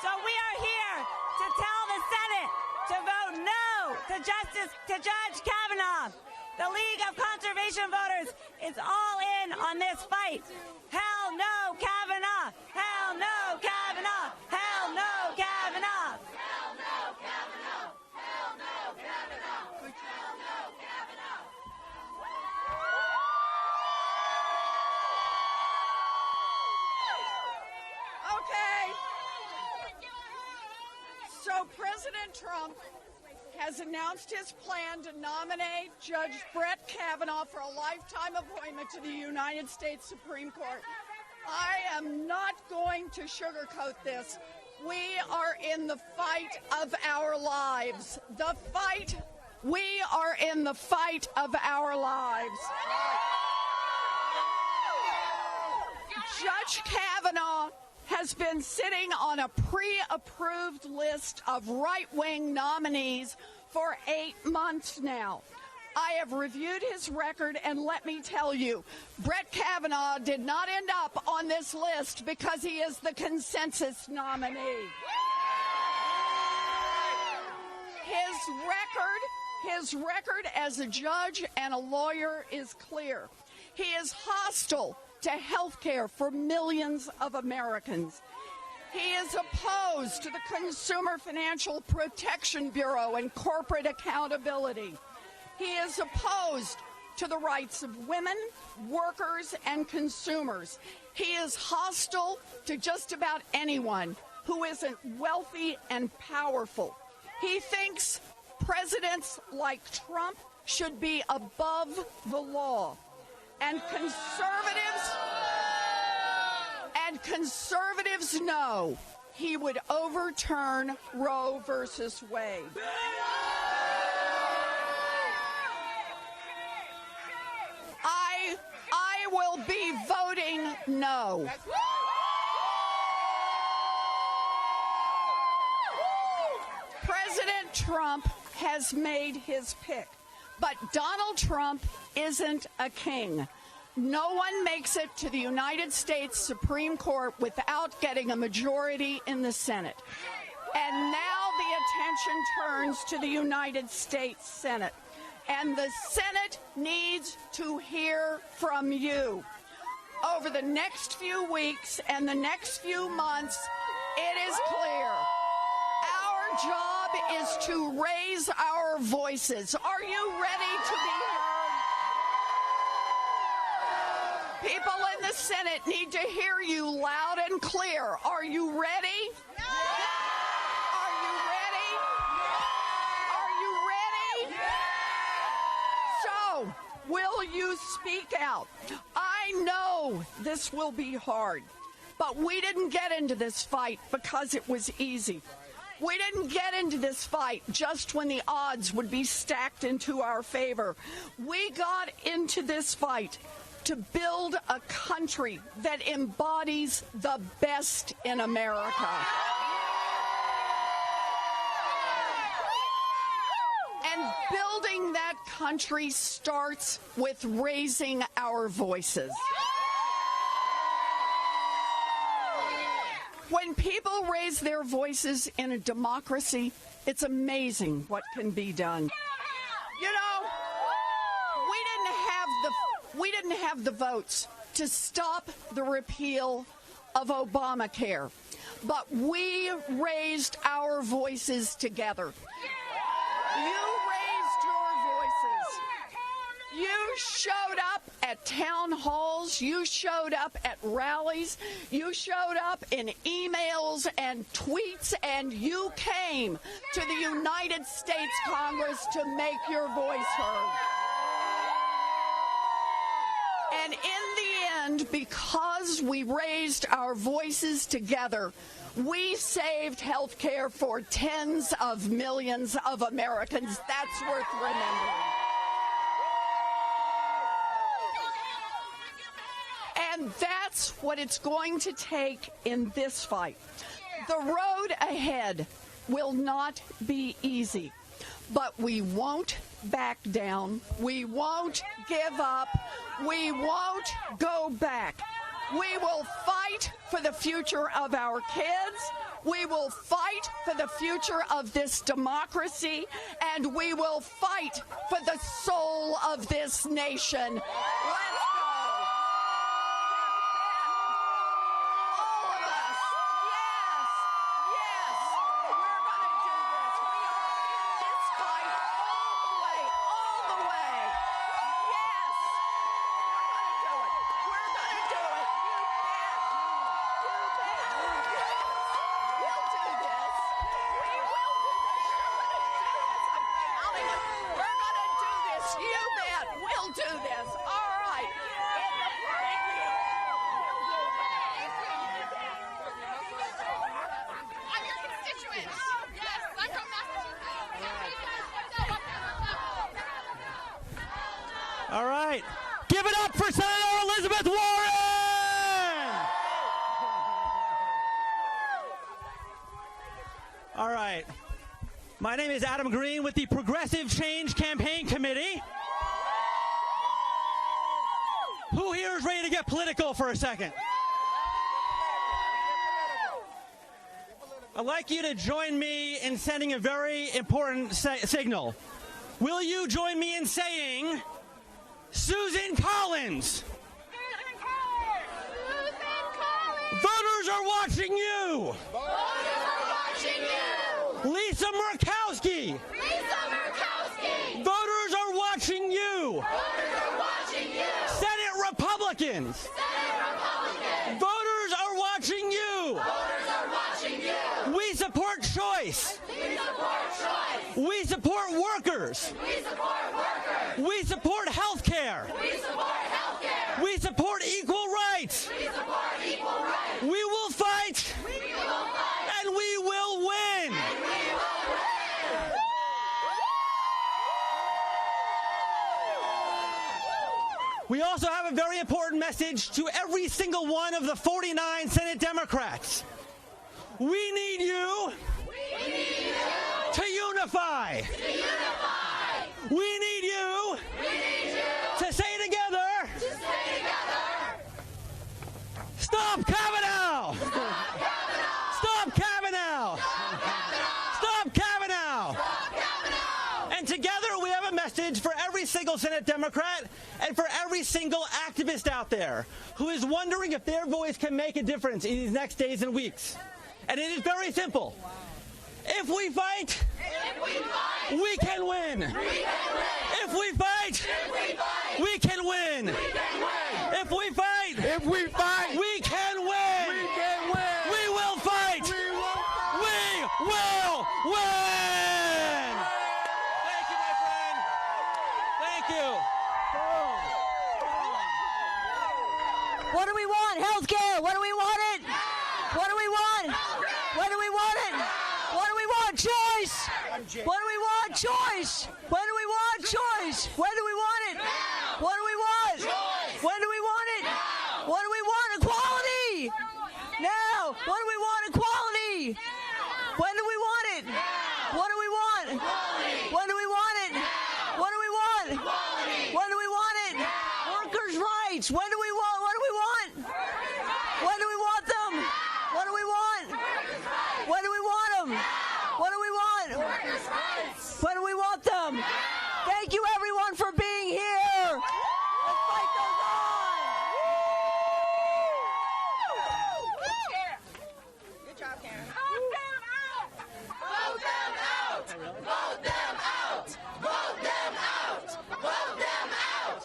So we are here to tell the Senate to vote no to Judge Kavanaugh. The League of Conservation Voters is all in on this fight. Hell no, Kavanaugh! Hell no, Kavanaugh! Hell no, Kavanaugh! Hell no, Kavanaugh! Hell no, Kavanaugh! Hell no, Kavanaugh! Okay. So President Trump has announced his plan to nominate Judge Brett Kavanaugh for a lifetime appointment to the United States Supreme Court. I am not going to sugarcoat this. We are in the fight of our lives. We are in the fight of our lives. Judge Kavanaugh has been sitting on a pre-approved list of right-wing nominees for 8 months now. I have reviewed his record, and let me tell you, Brett Kavanaugh did not end up on this list because he is the consensus nominee. His record as a judge and a lawyer is clear. He is hostile to health care for millions of Americans. He is opposed to the Consumer Financial Protection Bureau and corporate accountability. He is opposed to the rights of women, workers, and consumers. He is hostile to just about anyone who isn't wealthy and powerful. He thinks presidents like Trump should be above the law. And conservatives know he would overturn Roe versus Wade. I will be voting no. President Trump has made his pick, but Donald Trump isn't a king. No one makes it to the United States Supreme Court without getting a majority in the Senate. And now the attention turns to the United States Senate. And the Senate needs to hear from you. Over the next few weeks and the next few months, it is clear. Our job is to raise our voices. Are you ready to be heard? People in the Senate need to hear you loud and clear. Are you ready? Are you ready? Are you ready? So, will you speak out? I know this will be hard, but we didn't get into this fight because it was easy. We didn't get into this fight just when the odds would be stacked into our favor. We got into this fight to build a country that embodies the best in America. And building that country starts with raising our voices. When people raise their voices in a democracy, it's amazing what can be done. You know, we didn't have the votes to stop the repeal of Obamacare, but we raised our voices together. You raised your voices. You showed up at town halls, you showed up at rallies, you showed up in emails and tweets, and you came to the United States Congress to make your voice heard. And in the end, because we raised our voices together, we saved health care for tens of millions of Americans. That's worth remembering. And that's what it's going to take in this fight. The road ahead will not be easy, but we won't back down. We won't give up. We won't go back. We will fight for the future of our kids. We will fight for the future of this democracy, and we will fight for the soul of this nation. Let's go. All of us. Yes. Yes. We're going to do this. We are in this fight all the way. All the way. Yes. We're going to do it. We're going to do it. You bet. We'll do this. All right. I'm your constituent. Yes, I'm from Massachusetts. All right. Give it up for Senator Elizabeth Warren! All right. My name is Adam Green with the Progressive Change Campaign Committee. Who here is ready to get political for a second? I'd like you to join me in sending a very important signal. Will you join me in saying, Susan Collins? Voters are watching you. Voters are watching you. Lisa Murkowski. Lisa Murkowski. Voters are watching you. Voters are watching you. Senate Republicans. Senate Republicans. Voters are watching you. Voters are watching you. We support choice. We support choice. We support workers. We support workers. We support health care. We support health care. We support equal rights. We support equal rights. We will fight. We will fight. And we will win. And we will win. We also have a very important message to every single one of the 49 Senate Democrats. We need you, to unify. To unify. We need you, to say together, Stop Kavanaugh! Stop Kavanaugh! Stop Kavanaugh! And together we have a message for every single Senate Democrat and for every single activist out there who is wondering if their voice can make a difference in these next days and weeks. And it is very simple. If we fight, we can win. If we fight, we can win. If we fight, we can win. We will fight. We will win. Thank you, my friend. Thank you. What do we want? Health care. What do we want it? What do we want? When do we want it? What do we want? Choice. What do we want? Choice. When do we want choice? When do we want it? What do we want? When do we want it? What do we want? Equality. Now. What do we want? Equality. When do we want it? What do we want? When do we want it? What do we want? When do we want it? Workers' rights. When do we want? What do we want? When do we want them? What do we want? When do we want them? What do we want? When do we want them? Thank you, everyone, for being here. The fight goes on. Good job, Karen. Vote them out! Vote them out! Vote them out! Vote them out! Vote them out!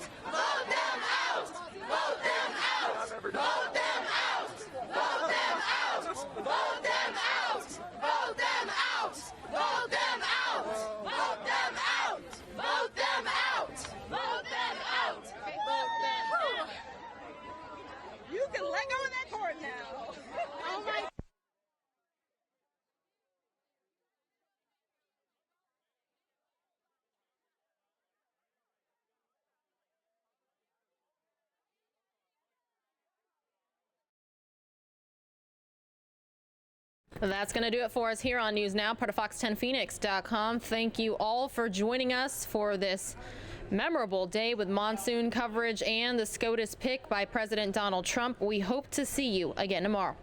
That's going to do it for us here on News Now, part of Fox10Phoenix.com. Thank you all for joining us for this memorable day with monsoon coverage and the SCOTUS pick by President Donald Trump. We hope to see you again tomorrow.